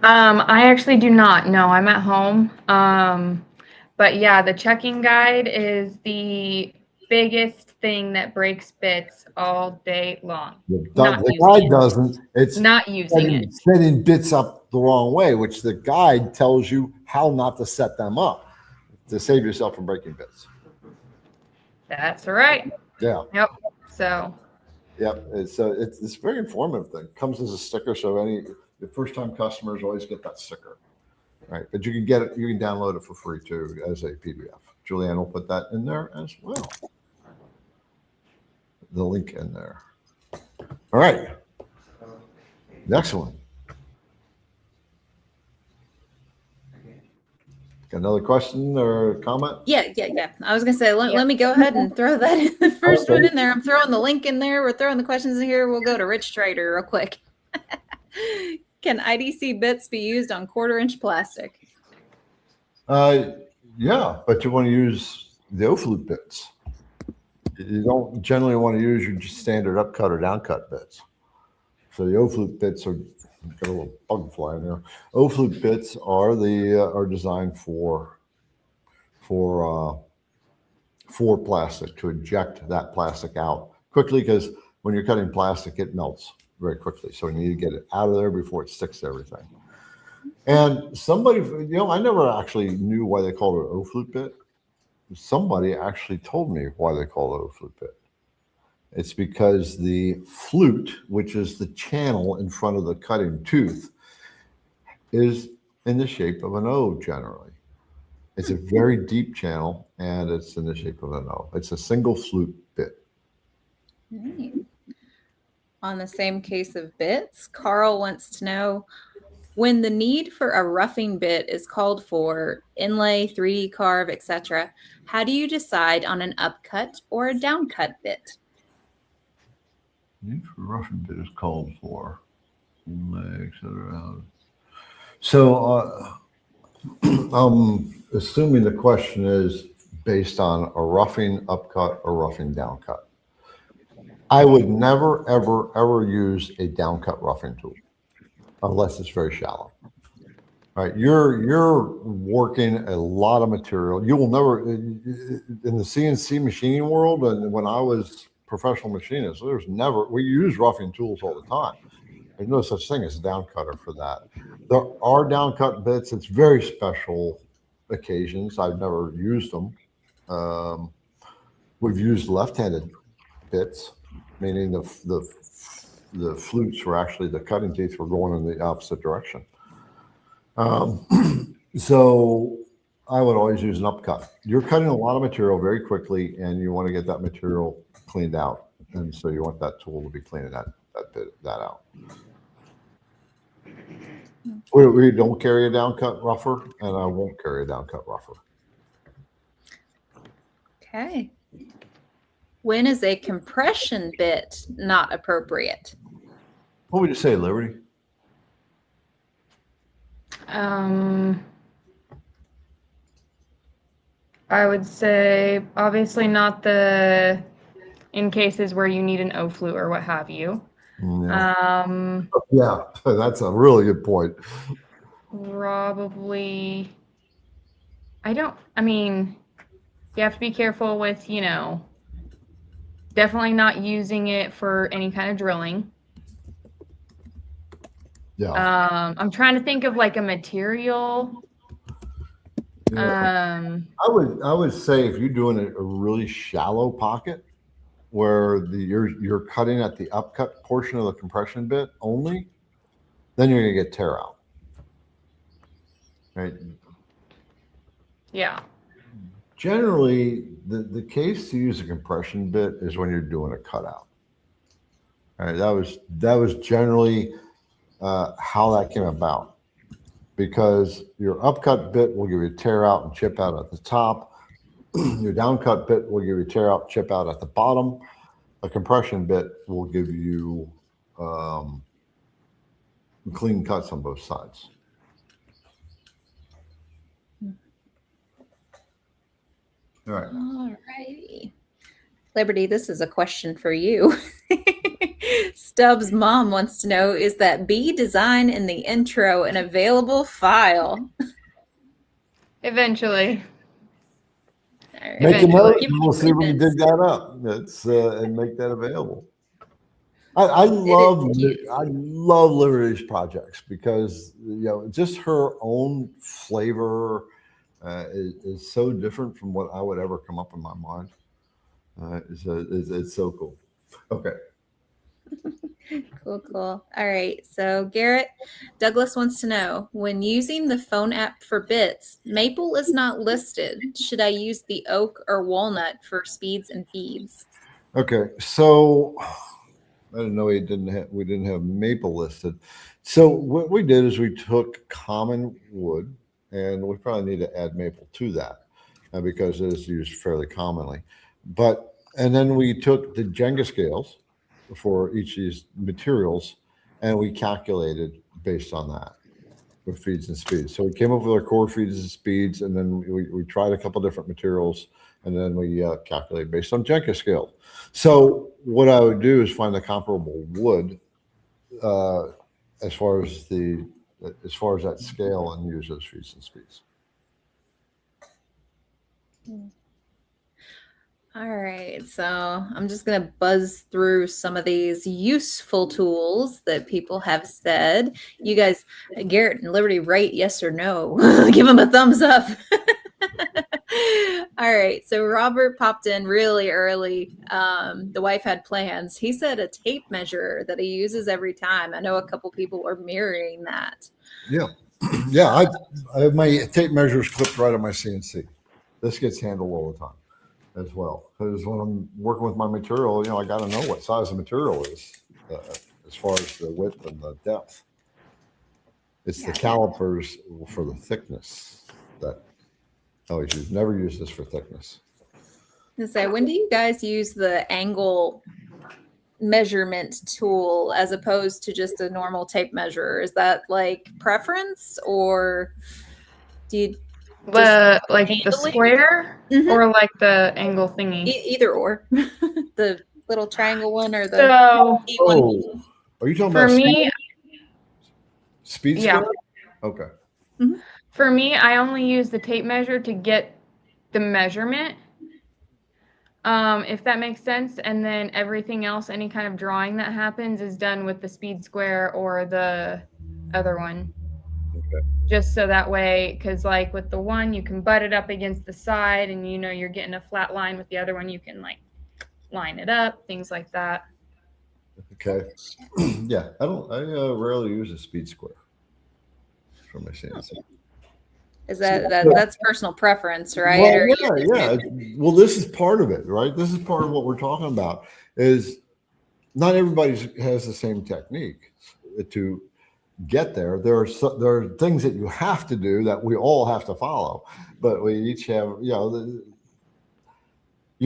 I actually do not. No, I'm at home. But yeah, the checking guide is the biggest thing that breaks bits all day long. The guide doesn't. It's not using it. Setting bits up the wrong way, which the guide tells you how not to set them up to save yourself from breaking bits. That's right. Yeah. Yep. So. Yep. It's a very informative thing. Comes as a sticker, so the first-time customers always get that sticker, right? But you can get it. You can download it for free too as a PDF. Julianne will put that in there as well. The link in there. All right. Next one. Got another question or comment? Yeah. I was gonna say, let me go ahead and throw that in the first one in there. I'm throwing the link in there. We're throwing the questions in here. We'll go to Rich Trader real quick. Can IDC bits be used on 1/4-inch plastic? Yeah, but you want to use the O-flute bits. You don't generally want to use your standard upcut or downcut bits. So the O-flute bits are got a little bug fly in there. O-flute bits are are designed for plastic, to eject that plastic out quickly, because when you're cutting plastic, it melts very quickly. So you need to get it out of there before it sticks to everything. And somebody, I never actually knew why they called it an O-flute bit. Somebody actually told me why they call it O-flute bit. It's because the flute, which is the channel in front of the cutting tooth, is in the shape of an O generally. It's a very deep channel, and it's in the shape of an O. It's a single flute bit. Right. On the same case of bits, Carl wants to know, When the need for a roughing bit is called for, inlay, 3D carve, etc., how do you decide on an upcut or a downcut bit? Need for roughing bit is called for. Etc. So I'm assuming the question is based on a roughing upcut or roughing downcut. I would never, ever, ever use a downcut roughing tool unless it's very shallow. Right, you're working a lot of material. You will never in the CNC machining world, and when I was professional machinist, we use roughing tools all the time. There's no such thing as a down cutter for that. There are down cut bits. It's very special occasions. I've never used them. We've used left-handed bits, meaning the flutes were actually, the cutting teeth were going in the opposite direction. So I would always use an upcut. You're cutting a lot of material very quickly, and you want to get that material cleaned out, and so you want that tool to be cleaning that out. We don't carry a downcut rougher, and I won't carry a downcut rougher. Okay. When is a compression bit not appropriate? What would you say, Liberty? I would say obviously not in cases where you need an O-flute or what have you. Yeah. Yeah, that's a really good point. Probably, I mean, you have to be careful with, definitely not using it for any kind of drilling. Yeah. I'm trying to think of like a material. Yeah. I would say if you're doing a really shallow pocket where you're cutting at the upcut portion of the compression bit only, then you're gonna get tear out. Right? Yeah. Generally, the case to use a compression bit is when you're doing a cutout. All right, that was generally how that came about, because your upcut bit will give you tear out and chip out at the top. Your downcut bit will give you tear out, chip out at the bottom. A compression bit will give you clean cuts on both sides. All right. All righty. Liberty, this is a question for you. Stubbs' mom wants to know, is that B design in the intro an available file? Eventually. Make a note, Keep and we'll see if we can dig that up. And make that available. I love Liberty's projects because just her own flavor is so different from what I would ever come up in my mind. It's so cool. Okay. Cool. All right. So Garrett, Douglas wants to know, when using the phone app for bits, maple is not listed. Should I use the oak or walnut for speeds and feeds? Okay. So I didn't know we didn't have maple listed. So what we did is we took common wood, and we probably need to add maple to that because it is used fairly commonly. And then we took the Jenga scales for each of these materials, and we calculated based on that with feeds and speeds. So we came up with our core feeds and speeds, and then we tried a couple different materials, and then we calculate based on Jenga scale. So what I would do is find a comparable wood as far as that scale, and use those feeds and speeds. All right, so I'm just going to buzz through some of these useful tools that people have said. You guys, Garrett and Liberty, rate yes or no. Give them a thumbs up. All right, so Robert popped in really early. The wife had plans. He said a tape measure that he uses every time. I know a couple people are mirroring that. Yeah. Yeah, I have my tape measures clipped right on my CNC. This gets handled all the time as well, because when I'm working with my material, I got to know what size the material is as far as the width and the depth. It's the calipers for the thickness that I always use. Never use this for thickness. And say, when do you guys use the angle measurement tool as opposed to just a normal tape measure? Is that like preference, or do you like the square or like the angle thingy? Either or. The little triangle one or the So oh, are you talking for about me, speed yeah. square? Okay. For me, I only use the tape measure to get the measurement. If that makes sense. And then everything else, any kind of drawing that happens is done with the speed square or the other one. Okay. Just so that way, because like with the one, you can butt it up against the side and you know you're getting a flat line. With the other one, you can like line it up, things like that. Okay. Yeah, I rarely use a speed square for my CNC. Is that's personal preference, right? Well, yeah. Well, this is part of it, right? This is part of what we're talking about. Is not everybody has the same technique to get there. There are things that you have to do that we all have to follow, but we each have, you're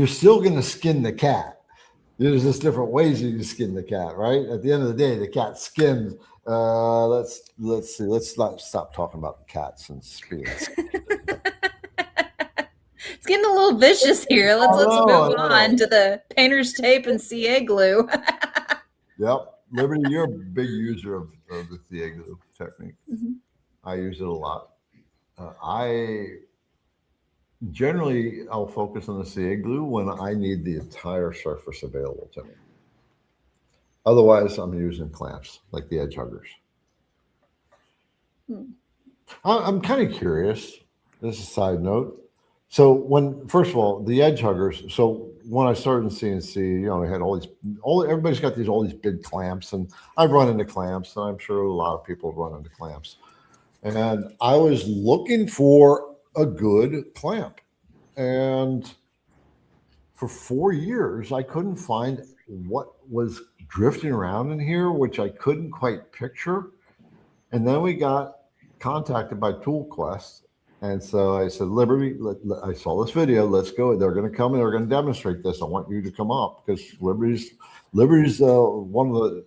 still going to skin the cat. There's just different ways you skin the cat, right? At the end of the day, the cat's skinned. Let's see. Let's not stop talking about cats and speeds. It's getting a little vicious here. Let's move on to the painter's tape and CA glue. Yep. Liberty, you're a big user of the CA glue technique. I use it a lot. I'll focus on the CA glue when I need the entire surface available to me. Otherwise, I'm using clamps like the edge huggers. I'm kind of curious. This is a side note. So first of all, the edge huggers. So when I started in CNC, we had everybody's got all these big clamps, and I've run into clamps, and I'm sure a lot of people run into clamps. And I was looking for a good clamp, and for 4 years, I couldn't find what was drifting around in here, which I couldn't quite picture. And then we got contacted by ToolQuest. And so I said, Liberty, I saw this video. Let's go. They're going to come and they're going to demonstrate this. I want you to come up because Liberty's one of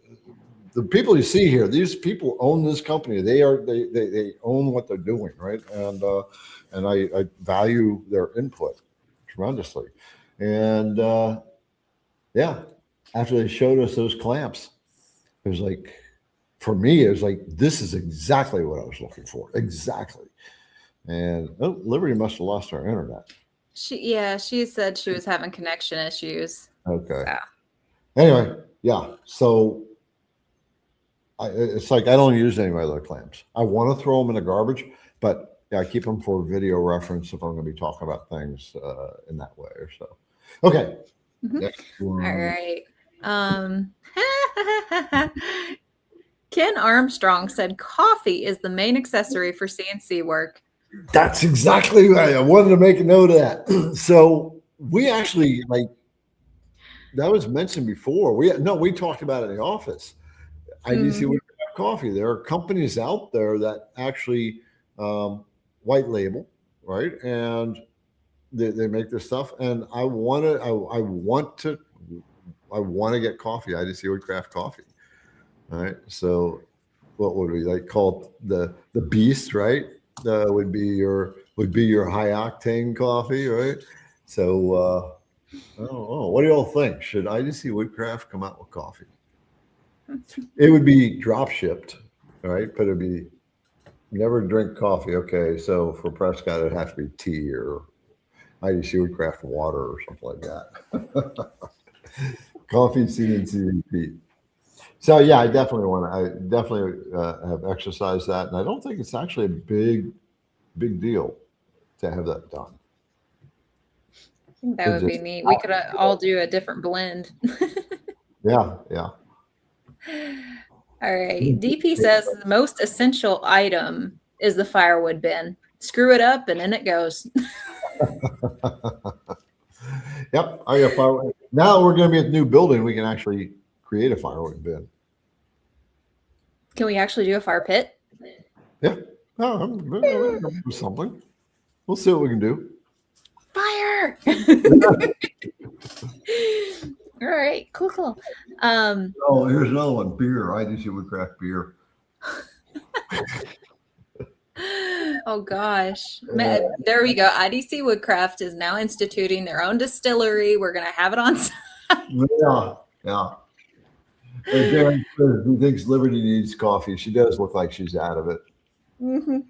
the people you see here. These people own this company. They own what they're doing, right? And I value their input tremendously. And after they showed us those clamps, it was like, for me, it was like, this is exactly what I was looking for. Exactly. And Liberty must have lost her internet. She said she was having connection issues. Okay. So. Anyway, so it's like I don't use any of my other clamps. I want to throw them in the garbage, but I keep them for video reference if I'm going to be talking about things in that way or so. Okay. All right. Ken Armstrong said coffee is the main accessory for CNC work. That's exactly right. I wanted to make a note of that. So we actually that was mentioned before. We talked about it in the office. IDC Woodcraft coffee. There are companies out there that actually white label, right? And they make their stuff. And I want to get coffee. IDC Woodcraft coffee. All right. So what would we call the beast, right? Would be your high octane coffee, right? So I don't know. What do y'all think? Should IDC Woodcraft come out with coffee? It would be drop shipped, right? But it'd be never drink coffee. Okay, so for Prescott, it'd have to be tea or IDC Woodcraft water or something like that. Coffee, CNC, repeat. So yeah, I definitely have exercised that, and I don't think it's actually a big deal to have that done. That would be neat. We could all do a different blend. Yeah. All right. DP says the most essential item is the firewood bin. Screw it up and in it goes. Yep. I got firewood. Now we're going to be at the new building. We can actually create a firewood bin. Can we actually do a fire pit? Yeah. No, I'm do something. We'll see what we can do. Fire. All right, cool. Oh, here's another one. Beer. IDC Woodcraft beer. Oh gosh. There we go. IDC Woodcraft is now instituting their own distillery. We're gonna have it on site. Yeah. Yeah. And Darren says he thinks Liberty needs coffee. She does look like she's out of it.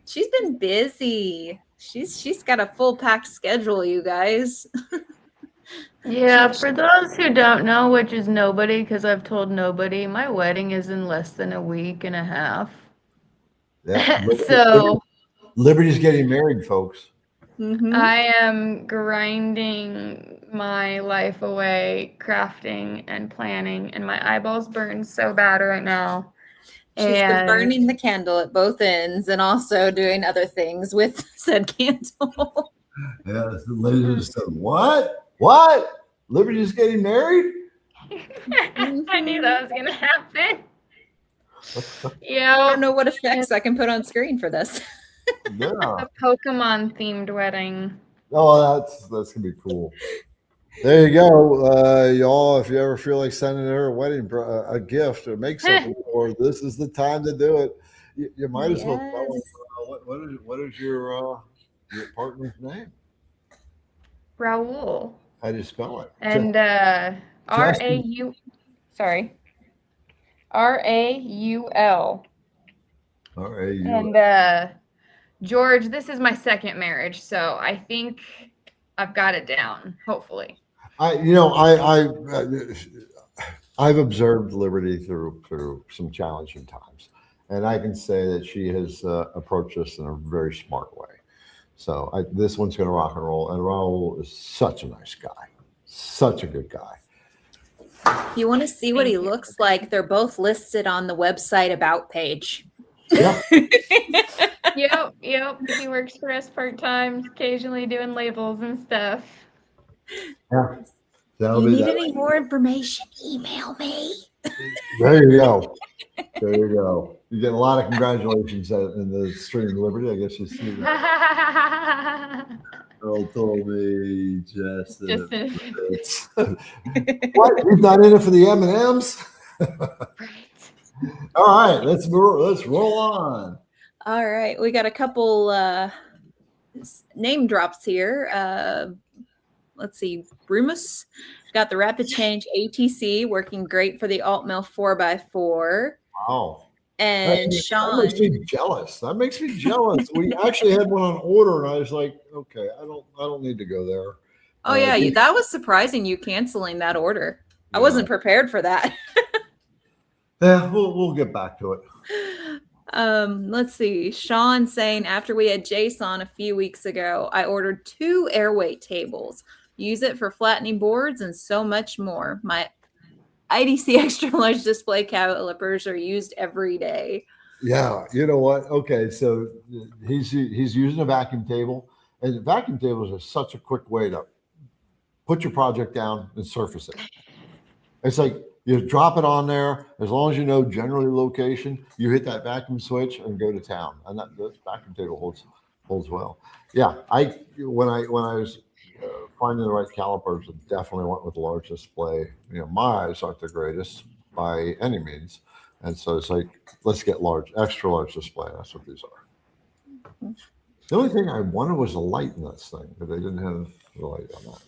She's been busy. She's got a full packed schedule, you guys. Yeah, for those who don't know, which is nobody, because I've told nobody, my wedding is in less than a week and a half. Yeah. So Liberty's getting married, folks. I am grinding my life away, crafting and planning, and my eyeballs burn so bad right now. She's been burning the candle at both ends and also doing other things with said candle. Yeah, the lady just said, "What? What? Liberty's getting married?" I knew that was going to happen. I Yeah. don't know what effects I can put on screen for this. Yeah. A Pokemon themed wedding. Oh, that's gonna be cool. There you go, y'all. If you ever feel like sending her a wedding a gift or make something for her, this is the time to do it. You might as well tell them what is your partner's name? Raul. How do you spell it? And R-A-U, sorry. R-A-U-L. R-A-U. And George, this is my second marriage, so I think I've got it down, hopefully. I've observed Liberty through some challenging times, and I can say that she has approached us in a very smart way. So this one's going to rock and roll, and Raul is such a nice guy, such a good guy. You want to see what he looks like? They're both listed on the website about page. Yeah. Yep. He works for us part-time, occasionally doing labels and stuff. Yeah. You need any more information? Email me. There you go. There you go. You get a lot of congratulations in the stream, Liberty. I guess you see that. Earl told me just what? You've not in it for the M&Ms? Right. All right, let's roll on. All right, we got a couple name drops here. Let's see, Brumus got the Rapid Change ATC working great for the alt mill 4x4. Wow. And Sean, that makes me jealous. That makes me jealous. We actually had one on order, and I was like, okay, I don't need to go there. Oh yeah, that was surprising. You canceling that order. Yeah. I wasn't prepared for that. Yeah, we'll get back to it. Let's see. Sean saying after we had Jason a few weeks ago, I ordered 2 airweight tables. Use it for flattening boards and so much more. My IDC extra large display calipers are used every day. Yeah, you know what? Okay, so he's using a vacuum table, and vacuum tables are such a quick way to put your project down and surface it. It's like you drop it on there. As long as you know generally location, you hit that vacuum switch and go to town. And that vacuum table holds well. Yeah, when I was finding the right calipers, I definitely went with a large display. You know, my eyes aren't the greatest by any means, and so it's like, let's get extra large display. That's what these are. The only thing I wanted was a light in this thing, but they didn't have the light on that.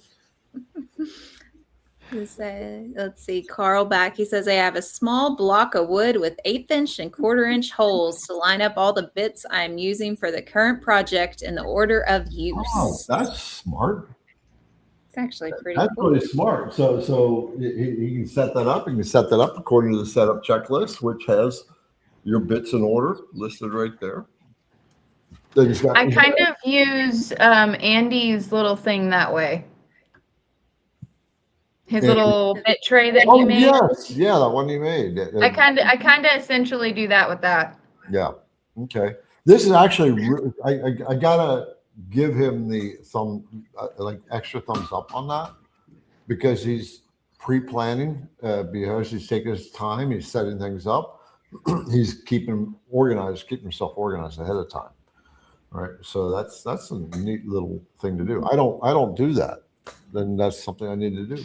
Let's see, Carl back. He says, I have a small block of wood with 1/8" and 1/4" holes to line up all the bits I'm using for the current project in the order of use. Oh, that's smart. It's actually pretty That's cool. really smart. So he can set that up. You can set that up according to the setup checklist, which has your bits in order listed right there. I kind of use Andy's little thing that way. His little bit tray that he made. Yes, yeah, that one he made. I kind of essentially do that with that. Yeah. Okay. This is actually I gotta give him the extra thumbs up on that, because he's pre-planning, because he's taking his time, he's setting things up. he's keeping himself organized ahead of time. Right. So that's a neat little thing to do. I don't do that. Then that's something I need to do.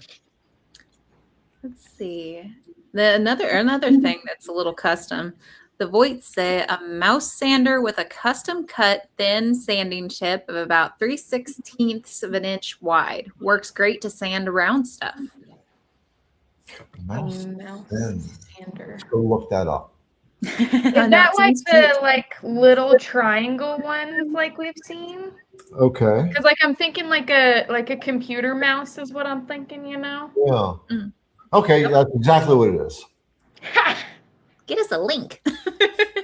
Let's see. Another thing that's a little custom. The Voights say a mouse sander with a custom cut thin sanding tip of about 3/16 of an inch wide. Works great to sand around stuff. Mouse sander. Let's go look that up. Is that like the little triangle ones like we've seen? Okay. Because like I'm thinking like a computer mouse is what I'm thinking, you know? Yeah. Okay, that's exactly what it is. Get us a link.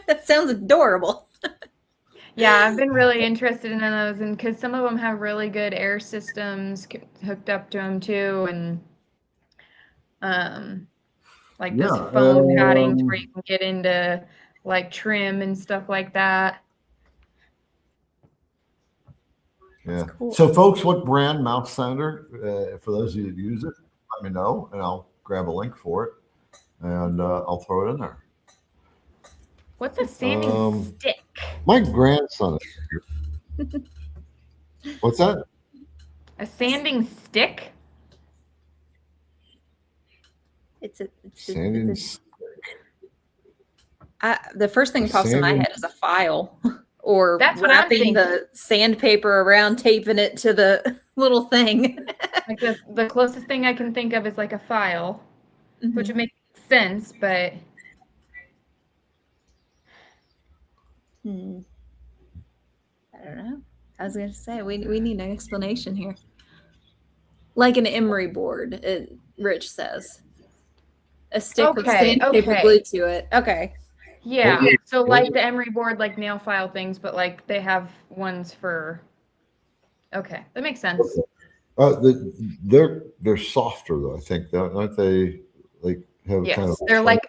That sounds adorable. Yeah, I've been really interested in those, and because some of them have really good air systems hooked up to them too, and like this foam padding where you can get into like trim and stuff like that. Yeah. Cool. So, folks, what brand mouse sander? For those of you that use it, let me know, and I'll grab a link for it, and I'll throw it in there. What's a sanding stick? My grandson is here. What's that? A sanding stick? It's Sanding. the first thing that pops in my head is a file, or That's what I'm wrapping the sandpaper around, taping it to the little thing. Like the closest thing I can think of is like a file, which would make sense, but I don't know. I was going to say, we need an explanation here. Like an emery board, Rich says. A stick with sandpaper glued to it. Okay. Yeah. So like the emery board, like nail file things, but like they have ones for. Okay, that makes sense. They're softer though. I think, aren't they? Like have kind of. They're like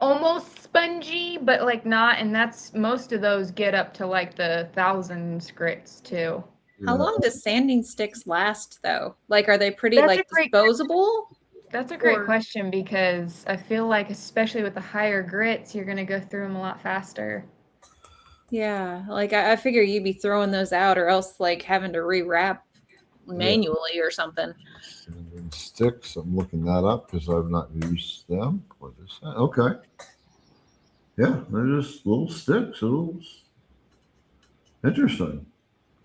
almost spongy, but like not, and that's most of those get up to like the 1,000 grits too. How long does sanding sticks last though? Like, are they pretty disposable? That's a great question, because I feel like especially with the higher grits, you're gonna go through them a lot faster. Yeah, like I figure you'd be throwing those out, or else like having to rewrap manually or something. Sanding sticks. I'm looking that up because I've not used them. What is that? Okay. Yeah, they're just little sticks. Interesting.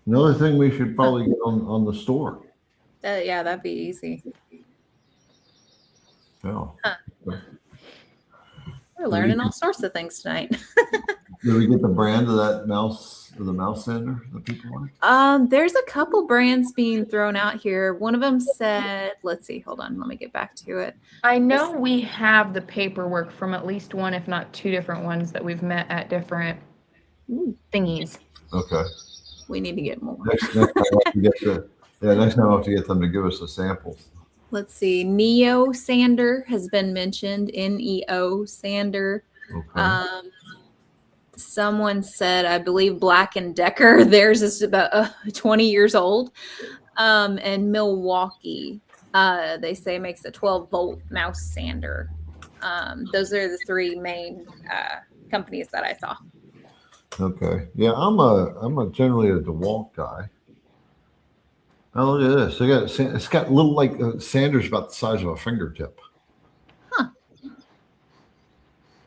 Another thing we should probably get on the store. Yeah, that'd be easy. Yeah. We're learning all sorts of things tonight. Did we get the brand of that mouse, or the mouse sander that people like? There's a couple brands being thrown out here. One of them said, let's see, hold on, let me get back to it. I know we have the paperwork from at least one, if not two different ones that we've met at different thingies. Okay. We need to get more. Next time I'll have to get them to give us the samples. Let's see. Neo sander has been mentioned. NEO sander. Okay. Someone said, I believe Black & Decker. Theirs is about 20 years old. And Milwaukee, they say makes a 12-volt mouse sander. Those are the three main companies that I saw. Okay. Yeah, I'm generally a DeWalt guy. Oh, look at this. It's got little sanders about the size of a fingertip. Huh.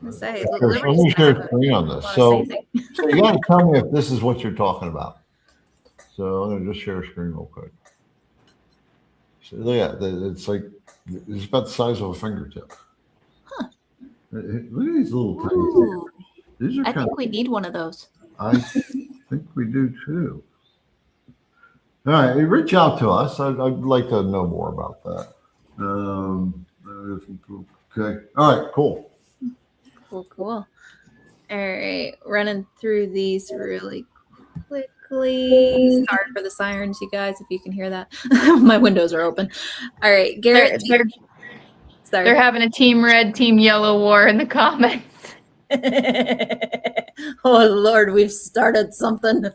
Let me share a screen on this. So you got to tell me if this is what you're talking about. So I'm going to just share a screen real quick. So look at that. It's about the size of a fingertip. Huh. Look at these little tiny. These are I think we need one of those. I think we do too. All right, reach out to us. I'd like to know more about that. Okay. All right, cool. Cool. All right, running through these really quickly. Sorry for the sirens, you guys, if you can hear that. My windows are open. All right, Garrett. They're having a team red, team yellow war in the comments. Oh, Lord, we've started something.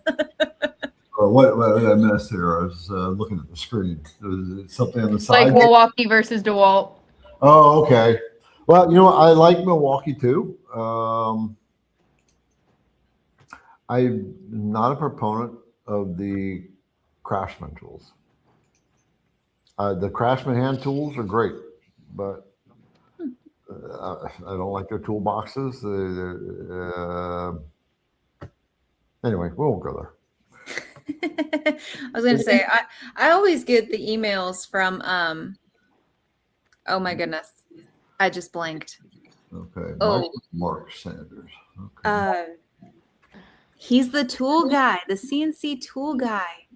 What did I miss here? I was looking at the screen. Was it something on the side? Like Milwaukee versus DeWalt. Oh, okay. Well, I like Milwaukee too. I'm not a proponent of the Craftsman tools. The Craftsman hand tools are great, but I don't like their toolboxes. Anyway, we won't go there. I was gonna say I always get the emails from oh my goodness, I just blanked. Okay, Oh. Mark Sanders. Okay. He's the tool guy, the CNC tool guy.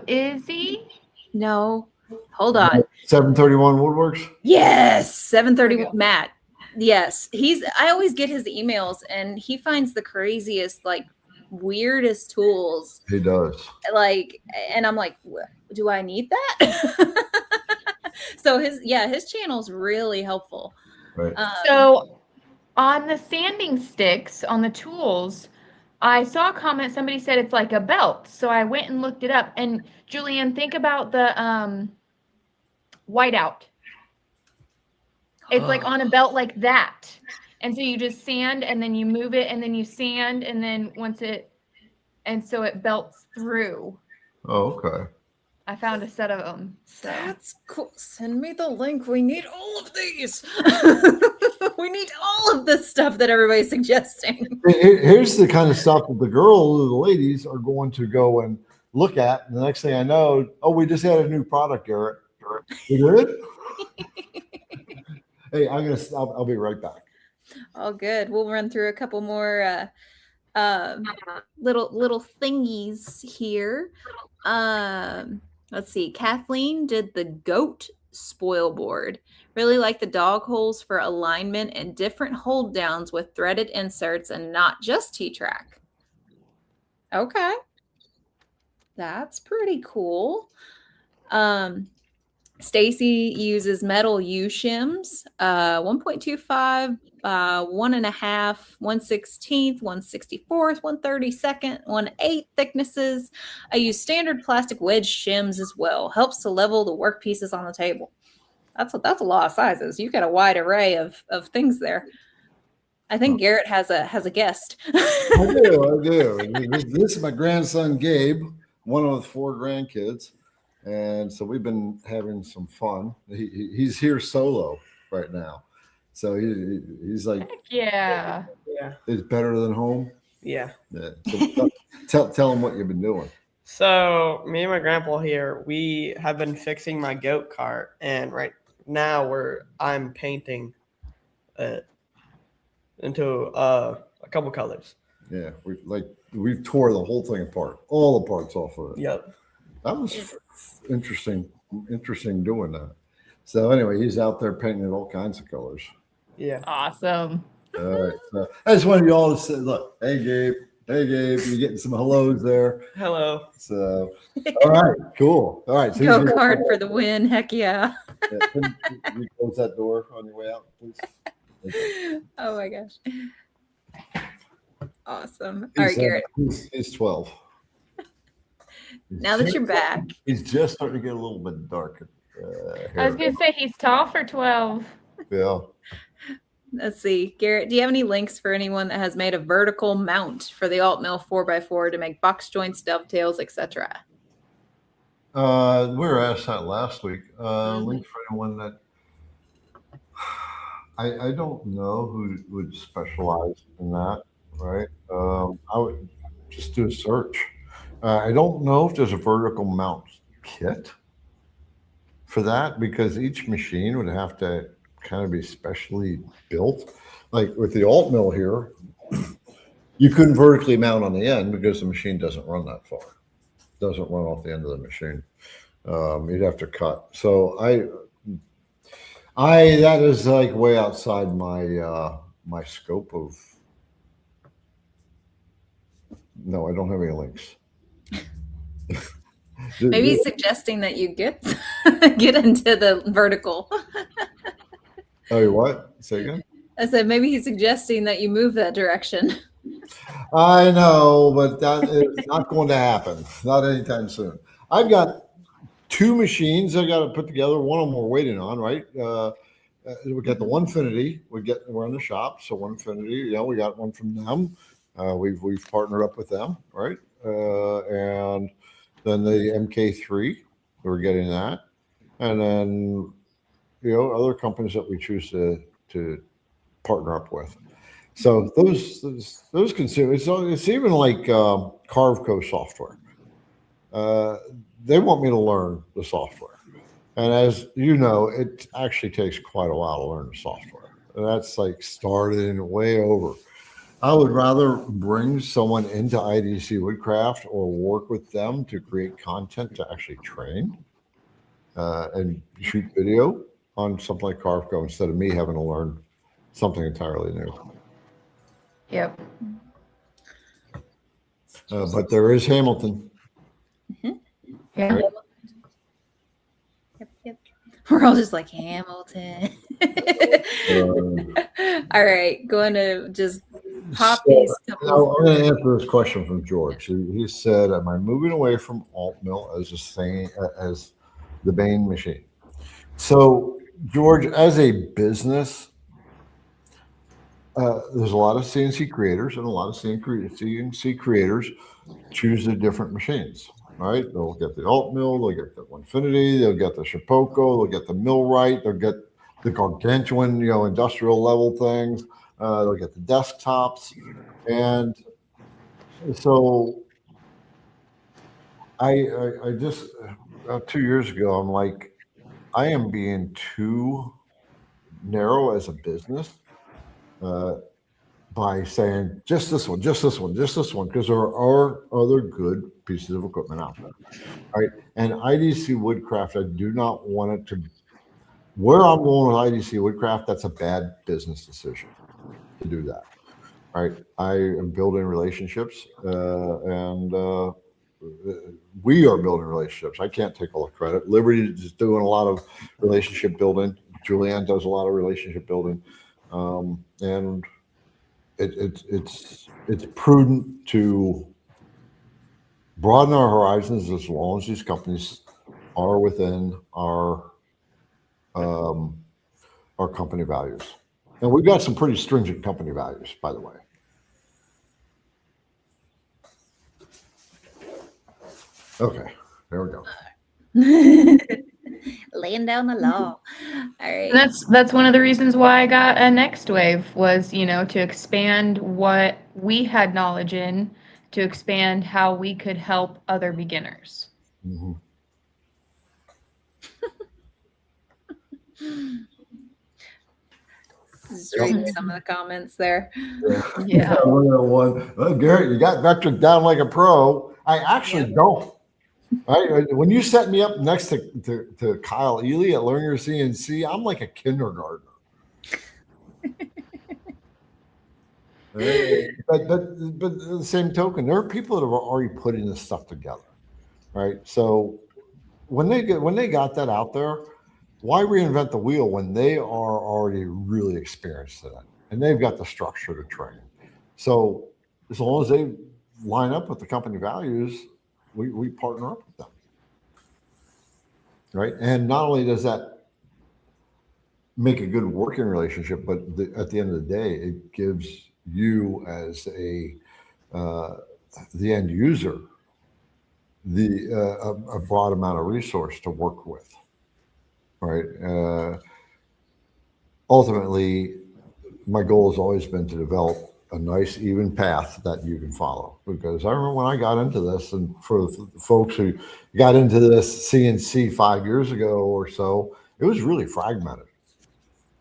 Is he? No, hold on. 731 Woodworks. Yes, 730 Matt. Yes, I always get his emails, and he finds the craziest, like weirdest tools. He does. Like, and I'm like, do I need that? So his channel's really helpful. Right. So on the sanding sticks on the tools, I saw a comment, somebody said it's like a belt. So I went and looked it up. And Julianne, think about the whiteout. It's like on a belt like that. And so you just sand and then you move it and then you sand and then and so it belts through. Oh, okay. I found a set of them. So. That's cool. Send me the link. We need all of these. We need all of this stuff that everybody's suggesting. Here's the kind of stuff that the girls or the ladies are going to go and look at. And the next thing I know, we just had a new product, Garrett. You did? Hey, I'll be right back. All good. We'll run through a couple more little thingies here. Let's see. Kathleen did the goat spoil board. Really like the dog holes for alignment and different hold downs with threaded inserts and not just T-track. Okay. That's pretty cool. Stacy uses metal U-shims, 1.25, 1.5, 1/16, 1/64, 1/32, 1/8 thicknesses. I use standard plastic wedge shims as well. Helps to level the work pieces on the table. That's a lot of sizes. You've got a wide array of things there. I think Garrett has a guest. I do. This is my grandson Gabe, one of the 4 grandkids. And so we've been having some fun. He's here solo right now. So he's like, Heck yeah. It's better than home. Yeah. So tell him what you've been doing. So me and my grandpa here, we have been fixing my goat cart, and right now I'm painting it into a couple colors. Yeah, we tore the whole thing apart, all the parts off of it. Yep. That was interesting doing that. So anyway, he's out there painting all kinds of colors. Yeah. Awesome. All right. So I just wanted you all to say, look, hey Gabe, you're getting some hellos there. Hello. So all right, cool. All right. So Go kart for the win. Heck yeah. Can you close that door on your way out, please? Okay. Oh my gosh. Awesome. All right, Garrett. He's 12. Now that you're back. He's just starting to get a little bit darker. I was going to say he's tall for 12. Yeah. Let's see. Garrett, do you have any links for anyone that has made a vertical mount for the alt mill 4x4 to make box joints, dovetails, etc.? We were asked that last week. Links for anyone that I don't know who would specialize in that, right? I would just do a search. I don't know if there's a vertical mount kit for that, because each machine would have to kind of be specially built. Like with the alt mill here, you couldn't vertically mount on the end because the machine doesn't run that far. It doesn't run off the end of the machine. You'd have to cut. So that is like way outside my my scope of. No, I don't have any links. Maybe he's suggesting that you get into the vertical. Oh, what? Say again? I said maybe he's suggesting that you move that direction. I know, but that is not going to happen. Not anytime soon. I've got 2 machines I got to put together. One of them we're waiting on, right? we got the Onefinity. We're in the shop, so Onefinity. We got one from them. We've partnered up with them, right? And then the MK3, we're getting that, and then other companies that we choose to partner up with. So those consumers, it's even like Carveco software. They want me to learn the software, and as you know, it actually takes quite a while to learn the software. And that's like starting way over. I would rather bring someone into IDC Woodcraft or work with them to create content to actually train and shoot video on something like Carveco instead of me having to learn something entirely new. Yep. But there is Hamilton. Yeah. Right. Yep. We're all just like Hamilton. All right, going to just pop these couple. I'm going to answer this question from George. He said, "Am I moving away from alt mill as the Bane machine?" So, George, as a business, there's a lot of CNC creators, and a lot of CNC creators choose the different machines. Right? They'll get the alt mill, they'll get the Onefinity, they'll get the Shapeoko, they'll get the Millwright, they'll get the gargantuan, industrial level things. They'll get the desktops, and so I just 2 years ago, I'm like, I am being too narrow as a business by saying just this one, because there are other good pieces of equipment out there, right? And IDC Woodcraft, I do not want it to. Where I'm going with IDC Woodcraft, that's a bad business decision to do that, right? I am building relationships, and we are building relationships. I can't take all the credit. Liberty is doing a lot of relationship building. Julianne does a lot of relationship building, and it's prudent to broaden our horizons as long as these companies are within our company values. And we've got some pretty stringent company values, by the way. Okay, there we go. Laying down the law. All right. And that's one of the reasons why I got a Next Wave was, to expand what we had knowledge in, to expand how we could help other beginners. Mm-hmm. Just reading some of the comments there. Yeah. One. Well, Garrett, you got Vectric down like a pro. I actually don't. Right? When you set me up next to Kyle Ely at Learn Your CNC, I'm like a kindergartner. But the same token, there are people that are already putting this stuff together, right? So when they got that out there, why reinvent the wheel when they are already really experienced in it and they've got the structure to train? So as long as they line up with the company values, we partner up with them, right? And not only does that make a good working relationship, but at the end of the day, it gives you as the end user a broad amount of resource to work with, right? Ultimately, my goal has always been to develop a nice, even path that you can follow. Because I remember when I got into this, and for the folks who got into this CNC 5 years ago or so, it was really fragmented.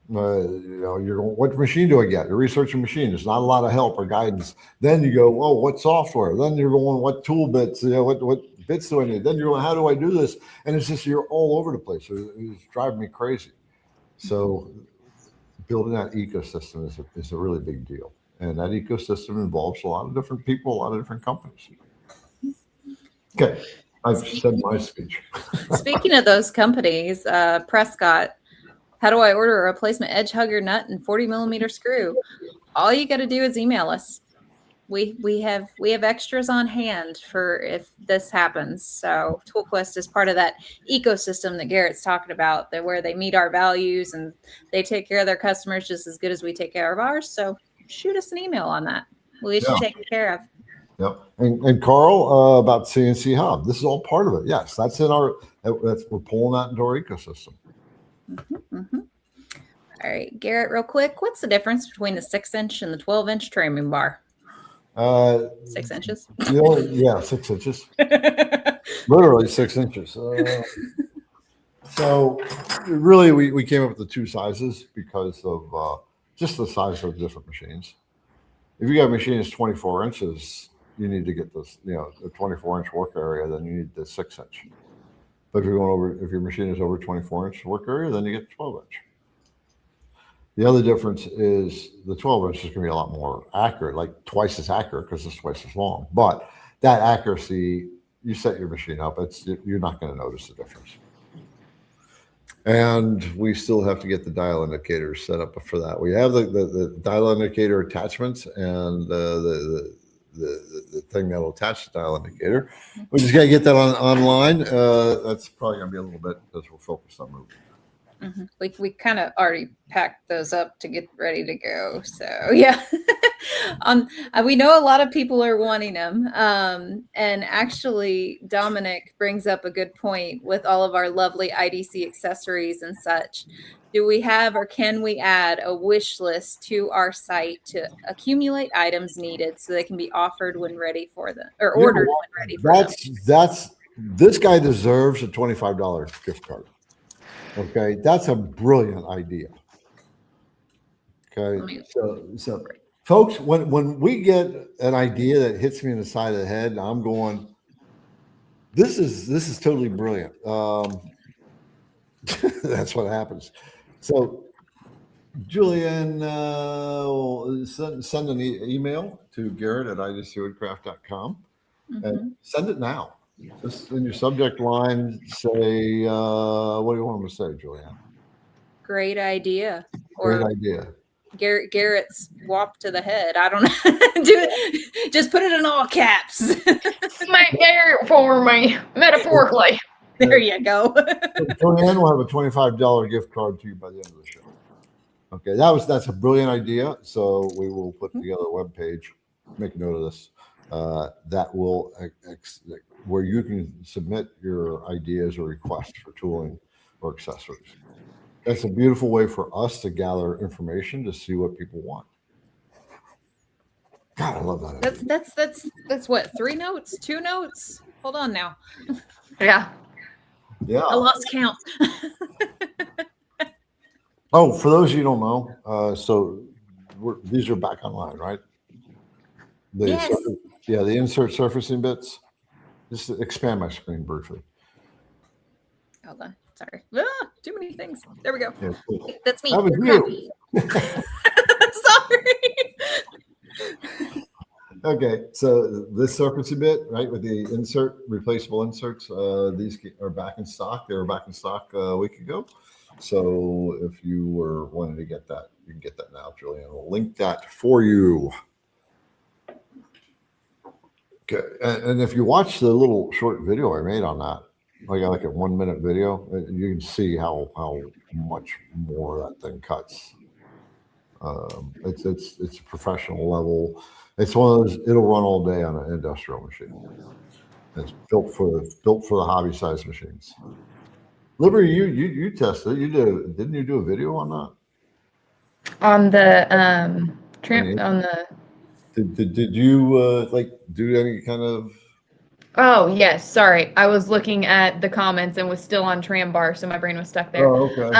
You're going, what machine do I get? You're researching machine. There's not a lot of help or guidance. Then you go, oh, what software? Then you're going, what tool bits? What bits do I need? Then you're going, how do I do this? And it's just, you're all over the place. It's driving me crazy. So building that ecosystem is a really big deal. And that ecosystem involves a lot of different people, a lot of different companies. Okay, I've said my speech. Speaking of those companies, Prescott, how do I order a replacement edge hugger nut and 40 millimeter screw? All you got to do is email us. we have extras on hand for if this happens. So ToolQuest is part of that ecosystem that Garrett's talking about, that where they meet our values and they take care of their customers just as good as we take care of ours. So shoot us an email on that. We'll get you taken care of. Yep. And Carl, about CNC Hub, this is all part of it. Yes, that's in our. We're pulling that into our ecosystem. All right, Garrett, real quick, what's the difference between the 6-inch and the 12-inch tramming bar? 6 inches. Yeah, 6 inches. Literally 6 inches. So really, we came up with the two sizes because of just the size of different machines. If you got a machine that's 24 inches, you need to get this, the 24-inch work area, then you need the 6-inch. But if your machine is over 24-inch work area, then you get 12-inch. The other difference is the 12-inch is going to be a lot more accurate, like twice as accurate because it's twice as long. But that accuracy, you set your machine up, you're not going to notice the difference. And we still have to get the dial indicators set up for that. We have the dial indicator attachments and the thing that'll attach the dial indicator. We just got to get that online. That's probably going to be a little bit because we're focused on moving. We kind of already packed those up to get ready to go. So yeah, we know a lot of people are wanting them. And actually, Dominic brings up a good point with all of our lovely IDC accessories and such. Do we have or can we add a wish list to our site to accumulate items needed so they can be offered when ready for them or ordered when ready for them? This guy deserves a $25 gift card. Okay, that's a brilliant idea. Okay, so folks, when we get an idea that hits me in the side of the head, I'm going, this is totally brilliant. That's what happens. So Julianne, send an email to Garrett at idcwoodcraft.com and send it now. Just in your subject line, say, what do you want them to say, Julianne? Great idea. Great idea. Garrett's whop to the head. I don't know. Just put it in all caps. Smack Garrett for me, metaphorically. There you go. Julianne will have a $25 gift card to you by the end of the show. Okay, that's a brilliant idea. So we will put together a web page. Make a note of this. That will where you can submit your ideas or requests for tooling or accessories. That's a beautiful way for us to gather information to see what people want. God, I love that idea. That's what, 3 notes, 2 notes? Hold on now. Yeah. I lost count. Oh, for those of you who don't know, so these are back online, right? Yes. The insert surfacing bits. Just expand my screen briefly. Hold on. Sorry. Too many things. There we go. Yeah, cool. That's me. That was you. Sorry. Okay, so this surfacing bit, right, with the replaceable inserts, these are back in stock. They were back in stock a week ago. So if you were wanting to get that, you can get that now. Julianne will link that for you. Okay, and if you watch the little short video I made on that, I got like a 1-minute video, you can see how much more that thing cuts. It's a professional level. It's one of those, it'll run all day on an industrial machine. It's built for the hobby size machines. Liberty, you tested it. Didn't you do a video on that? On the Did you like do any kind of? Oh yes, sorry. I was looking at the comments and was still on tram bar, so my brain was stuck there. Oh, okay.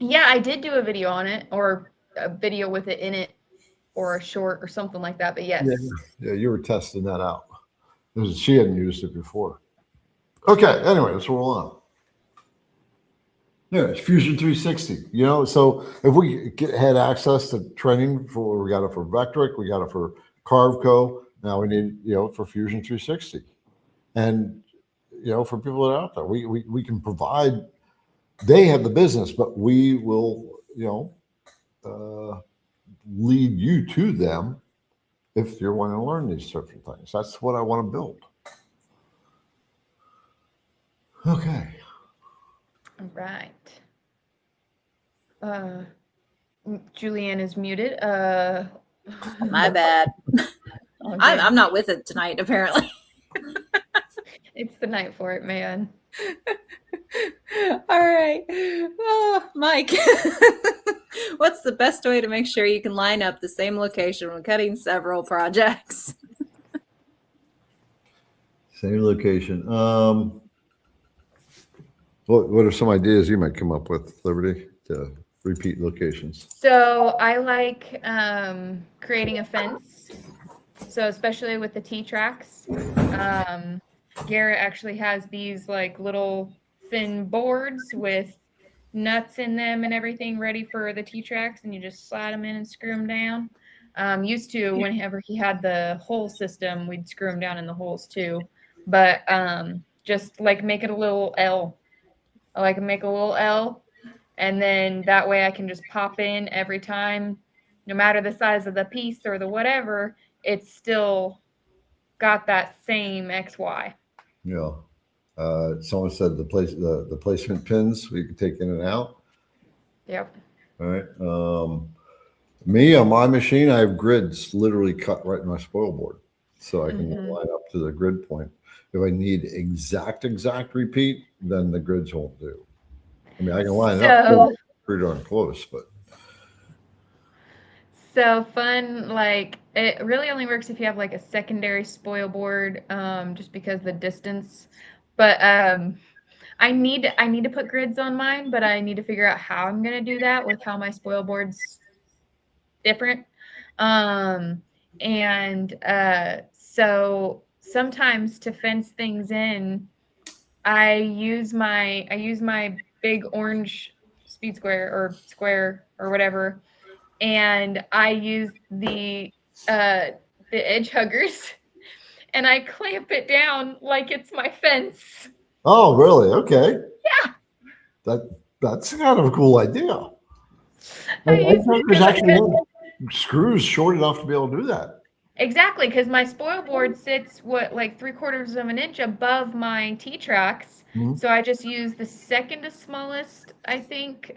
Yeah, I did do a video on it, or a video with it in it, or a short or something like that. But yes. Yeah, you were testing that out. She hadn't used it before. Okay. Anyway, let's roll on. Yeah, it's Fusion 360. So if we had access to training we got it for Vectric, we got it for Carveco. Now we need, for Fusion 360. And, for people that are out there, we can provide, they have the business, but we will, lead you to them if you're wanting to learn these different things. That's what I want to build. Okay. All right. Julianne is muted. My bad. Okay. I'm not with it tonight, apparently. It's the night for it, man. All right. Oh, Mike, what's the best way to make sure you can line up the same location when cutting several projects? Same location. What are some ideas you might come up with, Liberty, to repeat locations? So I like creating a fence. So especially with the T-tracks, Garrett actually has these like little thin boards with nuts in them and everything ready for the T-tracks, and you just slide them in and screw them down. Used to, whenever he had the hole system, we'd screw them down in the holes too. But just like make it a little L. I like to make a little L, and then that way I can just pop in every time, no matter the size of the piece or the whatever, it's still got that same XY. Yeah. Someone said the placement pins we can take in and out. Yep. All right. Me on my machine, I have grids literally cut right in my spoil board, so I can line up to the grid point. If I need exact repeat, then the grids won't do. I mean, I can line it up pretty darn close, but. So fun, like it really only works if you have like a secondary spoil board, just because the distance. But I need to put grids on mine, but I need to figure out how I'm gonna do that with how my spoil board's different. So sometimes to fence things in, I use my big orange speed square or whatever. And I use the edge huggers, and I clamp it down like it's my fence. Oh, really? Okay. Yeah. That's kind of a cool idea. There's actually screws short enough to be able to do that. Exactly, because my spoil board sits like 3/4 of an inch above my T-tracks. So I just use the second to smallest, I think,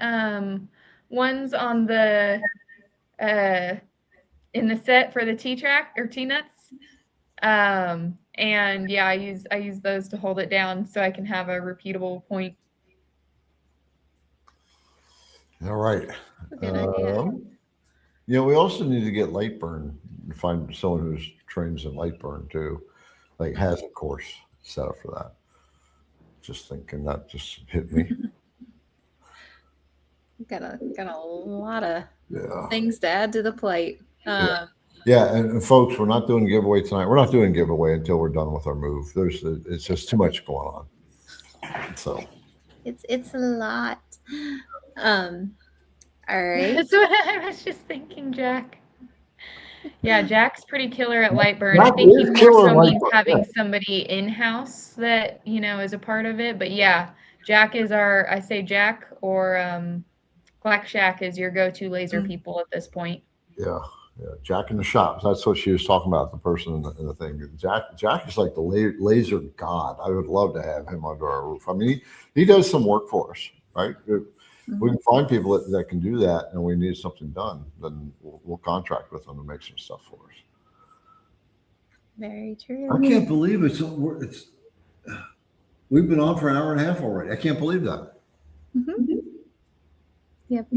ones on the in the set for the T-track or T-nuts. And yeah, I use those to hold it down so I can have a repeatable point. All right. Good idea. We also need to get light burn and find someone who's trains in light burn too, like has a course set up for that. Just thinking that just hit me. Got a lot of Yeah. things to add to the plate. Yeah, and folks, we're not doing a giveaway tonight. We're not doing a giveaway until we're done with our move. It's just too much going on. So it's a lot. All right. That's what I was just thinking, Jack. Yeah, Jack's pretty killer at light burn. I think he more so means having somebody in-house that, is a part of it. But yeah, Jack is I say Jack or Black Shack is your go-to laser people at this point. Yeah. Jack in the shop. That's what she was talking about, the person in the thing. Jack is like the laser god. I would love to have him under our roof. I mean, he does some work for us, right? If we can find people that can do that and we need something done, then we'll contract with them to make some stuff for us. Very true. I can't believe it's we've been on for an hour and a half already. I can't believe that. Yep.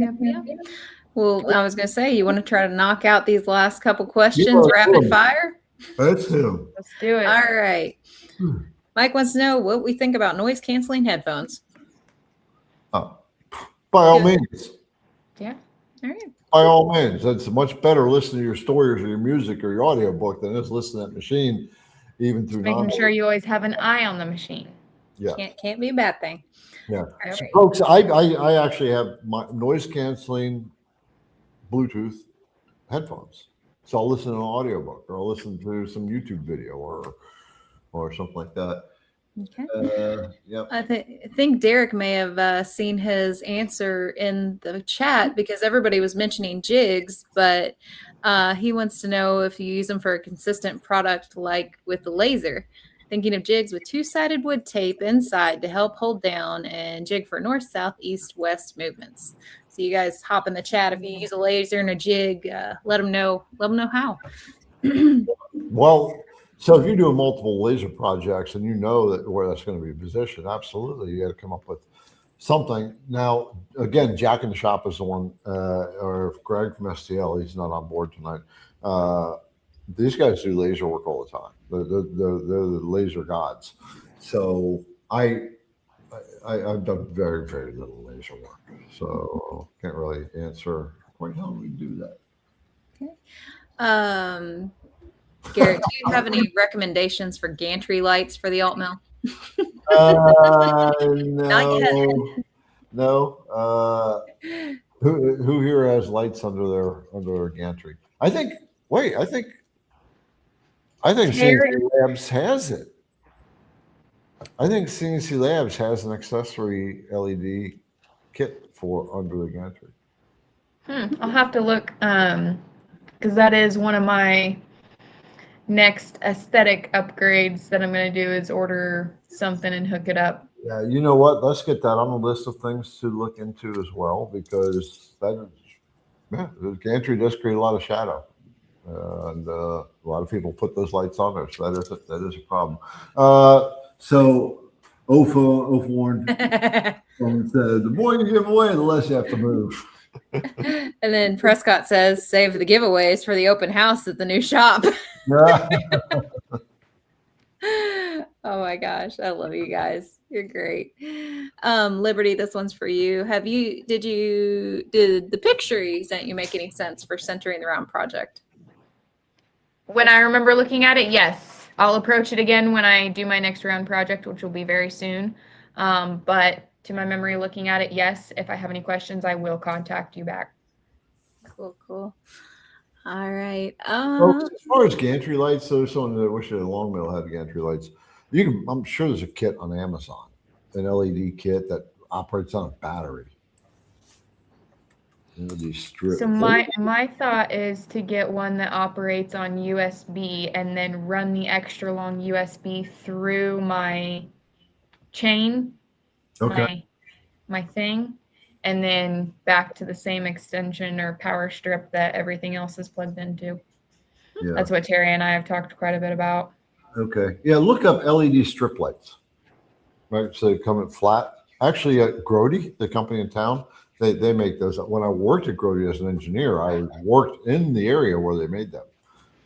Well, I was going to say, you want to try to knock out these last couple questions rapid fire? That's him. Let's do it. All right. Mike wants to know what we think about noise canceling headphones. Oh, by all means. Yeah. All right. By all means. It's much better listening to your stories or your music or your audiobook than just listening to that machine, even through making sure you always have an eye on the machine. Yeah. Can't be a bad thing. Yeah. Right. So folks, I actually have my noise canceling Bluetooth headphones. So I'll listen to an audiobook or I'll listen to some YouTube video or something like that. Okay. Yep. I think Derek may have seen his answer in the chat because everybody was mentioning jigs, but He wants to know if you use them for a consistent product like with the laser. Thinking of jigs with two-sided wood tape inside to help hold down and jig for north, south, east, west movements. So you guys hop in the chat if you use a laser and a jig. Let them know. Let them know how. Well, so if you're doing multiple laser projects and you know that where that's going to be positioned, absolutely, you got to come up with something. Now, again, Jack in the Shop is the one, or Greg from STL. He's not on board tonight. These guys do laser work all the time. They're the laser gods. So I've done very, very little laser work, so can't really answer quite how we do that. Okay. Garrett, do you have any recommendations for gantry lights for the alt mill? No. Who here has lights under their gantry? I think CNC Labs has it. I think CNC Labs has an accessory LED kit for under the gantry. I'll have to look, because that is one of my next aesthetic upgrades that I'm going to do is order something and hook it up. Yeah, you know what? Let's get that on the list of things to look into as well, because the gantry does create a lot of shadow, and a lot of people put those lights on there, so that is a problem. So Ofa warned, the more you give away, the less you have to move. And then Prescott says, save the giveaways for the open house at the new shop. Oh my gosh, I love you guys. You're great. Liberty, this one's for you. Did the picture you sent you make any sense for centering the round project? When I remember looking at it, yes. I'll approach it again when I do my next round project, which will be very soon. But to my memory, looking at it, yes. If I have any questions, I will contact you back. Cool. All right. Well, as far as gantry lights, there's someone that wish that Long Mill had gantry lights. I'm sure there's a kit on Amazon, an LED kit that operates on a battery. So my thought is to get one that operates on USB and then run the extra long USB through my chain, my thing, and then back to the same extension or power strip that everything else is plugged into. Yeah. That's what Terry and I have talked quite a bit about. Okay. Yeah, look up LED strip lights. Right, so they come in flat. Actually, at Grody, the company in town, they make those. When I worked at Grody as an engineer, I worked in the area where they made them.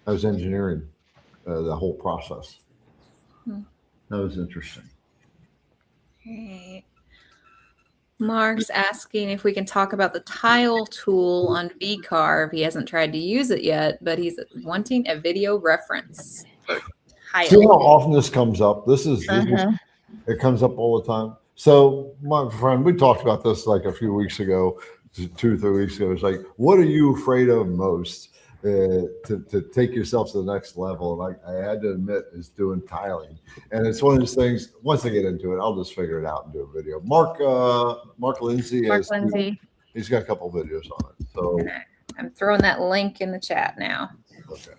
I was engineering the whole process. That was interesting. Okay. Mark's asking if we can talk about the tile tool on V-Carve. He hasn't tried to use it yet, but he's wanting a video reference for tile. See how often this comes up? It comes up all the time. So my friend, we talked about this like a few weeks ago, 2 or 3 weeks ago. It's like, what are you afraid of most to take yourself to the next level? And I had to admit is doing tiling. And it's one of those things, once I get into it, I'll just figure it out and do a video. Mark Lindsay. He's got a couple of videos on it. So I'm throwing that link in the chat now. Okay.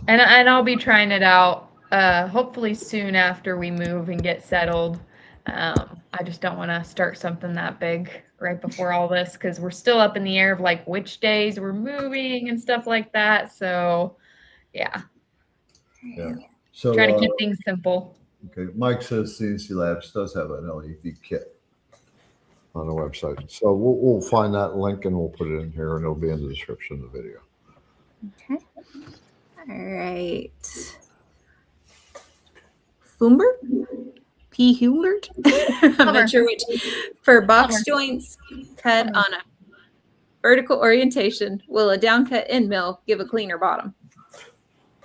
And I'll be trying it out hopefully soon after we move and get settled. I just don't want to start something that big right before all this, because we're still up in the air of like which days we're moving and stuff like that. So yeah. So trying to keep things simple. Okay. Mike says CNC Labs does have an LED kit on the website. So we'll find that link and we'll put it in here, and it'll be in the description of the video. Okay. All right. Fumber? P. Humbert? I'm not sure which. For box joints cut on a vertical orientation, will a downcut end mill give a cleaner bottom?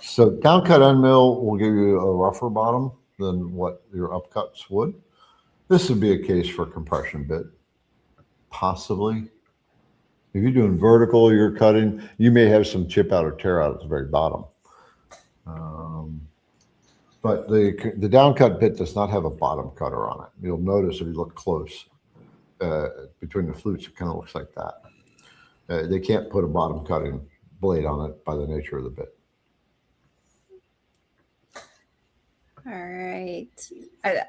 So downcut end mill will give you a rougher bottom than what your upcuts would. This would be a case for a compression bit, possibly. If you're doing vertical, you're cutting, you may have some chip out or tear out at the very bottom. But the downcut bit does not have a bottom cutter on it. You'll notice if you look close between the flutes, it kind of looks like that. They can't put a bottom cutting blade on it by the nature of the bit. All right.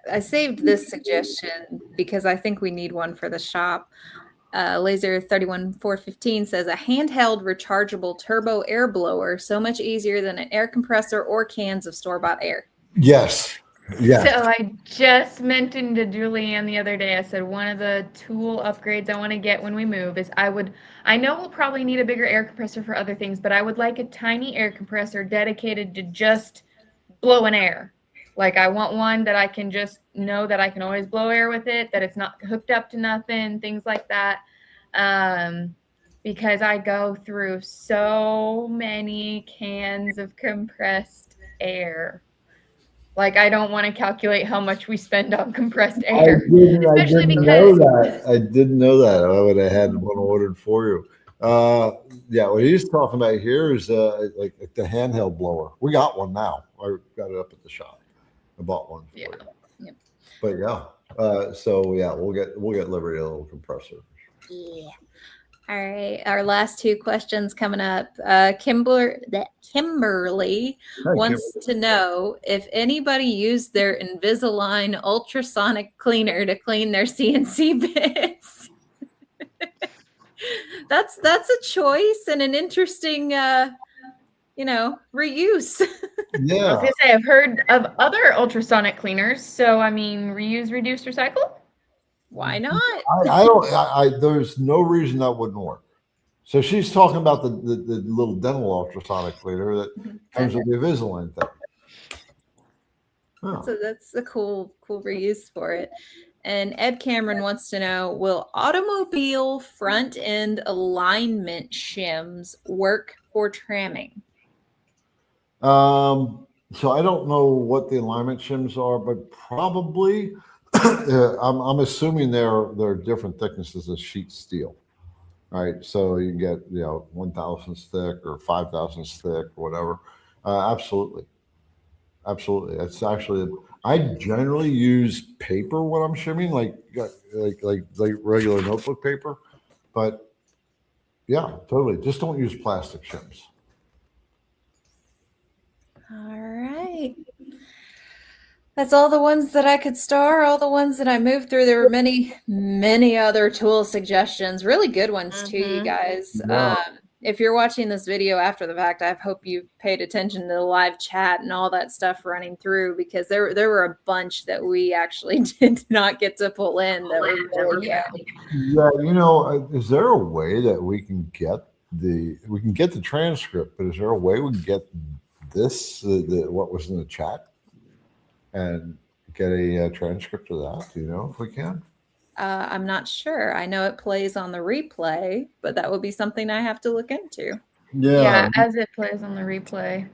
I saved this suggestion because I think we need one for the shop. Laser 31415 says a handheld rechargeable turbo air blower, so much easier than an air compressor or cans of store-bought air. Yes. Yeah. So I just mentioned to Julianne the other day, I said one of the tool upgrades I want to get when we move is I know we'll probably need a bigger air compressor for other things, but I would like a tiny air compressor dedicated to just blowing air. Like I want one that I can just know that I can always blow air with it, that it's not hooked up to nothing, things like that. Because I go through so many cans of compressed air. Like I don't want to calculate how much we spend on compressed air. I didn't know that. I didn't know that. I would have had one ordered for you. Yeah, what he's talking about here is like the handheld blower. We got one now. I got it up at the shop. I bought one for you. Yep. But yeah, so yeah, we'll get Liberty a little compressor. Yeah. All right. Our last two questions coming up. Kimberly wants to know if anybody used their Invisalign ultrasonic cleaner to clean their CNC bits. That's a choice and an interesting reuse. Yeah. I was gonna say I've heard of other ultrasonic cleaners, so I mean reuse, reduce, recycle. Why not? There's no reason that wouldn't work. So she's talking about the little dental ultrasonic cleaner that comes with the Invisalign thing. Oh. So that's a cool reuse for it. And Ed Cameron wants to know, will automobile front end alignment shims work for tramming? So I don't know what the alignment shims are, but probably I'm assuming they're different thicknesses of sheet steel. Right. So you can get 1,000 thick or 5,000 thick or whatever. Absolutely. That's actually, I generally use paper when I'm shimming, like regular notebook paper. But yeah, totally. Just don't use plastic shims. All right. That's all the ones that I could star, all the ones that I moved through. There were many, many other tool suggestions, really good ones too, you guys. Yeah. If you're watching this video after the fact, I hope you paid attention to the live chat and all that stuff running through, because there were a bunch that we actually did not get to pull in. Yeah, is there a way that we can get the transcript, but is there a way we can get this, what was in the chat, and get a transcript of that? Do you know if we can? I'm not sure. I know it plays on the replay, but that would be something I have to look into. Yeah, as it plays on the replay.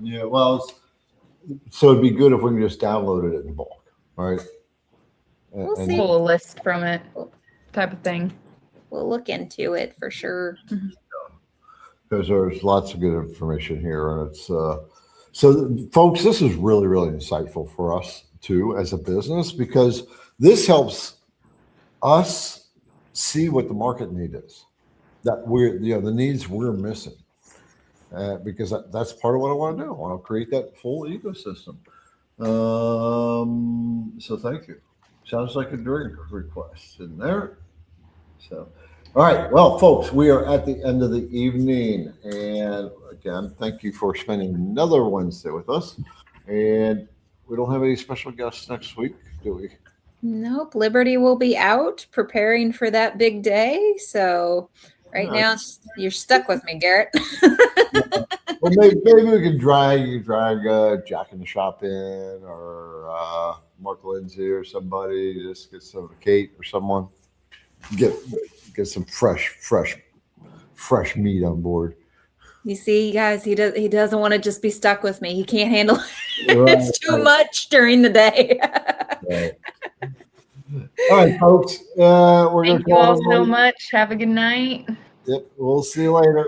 Yeah, well, so it'd be good if we can just download it in bulk, right? We'll And see. Pull a list from it, type of thing. We'll look into it for sure. Because there's lots of good information here, and it's so folks, this is really, really insightful for us too as a business, because this helps us see what the market need is, that we're the needs we're missing, because that's part of what I want to do. I want to create that full ecosystem. So thank you. Sounds like a drink request in there. So. All right, well, folks, we are at the end of the evening, and again, thank you for spending another Wednesday with us. And we don't have any special guests next week, do we? Nope. Liberty will be out preparing for that big day. So right now you're stuck with me, Garrett. Well, maybe we can drag Jack in the Shop in, or Mark Lindsay or somebody. Just get some Kate or someone. Get some fresh meat on board. You see, guys, he doesn't want to just be stuck with me. He can't handle it. Right, it's too much during the day. Right. All right, folks. We're Thank you all so much. Have a good night. Yep. We'll see you later.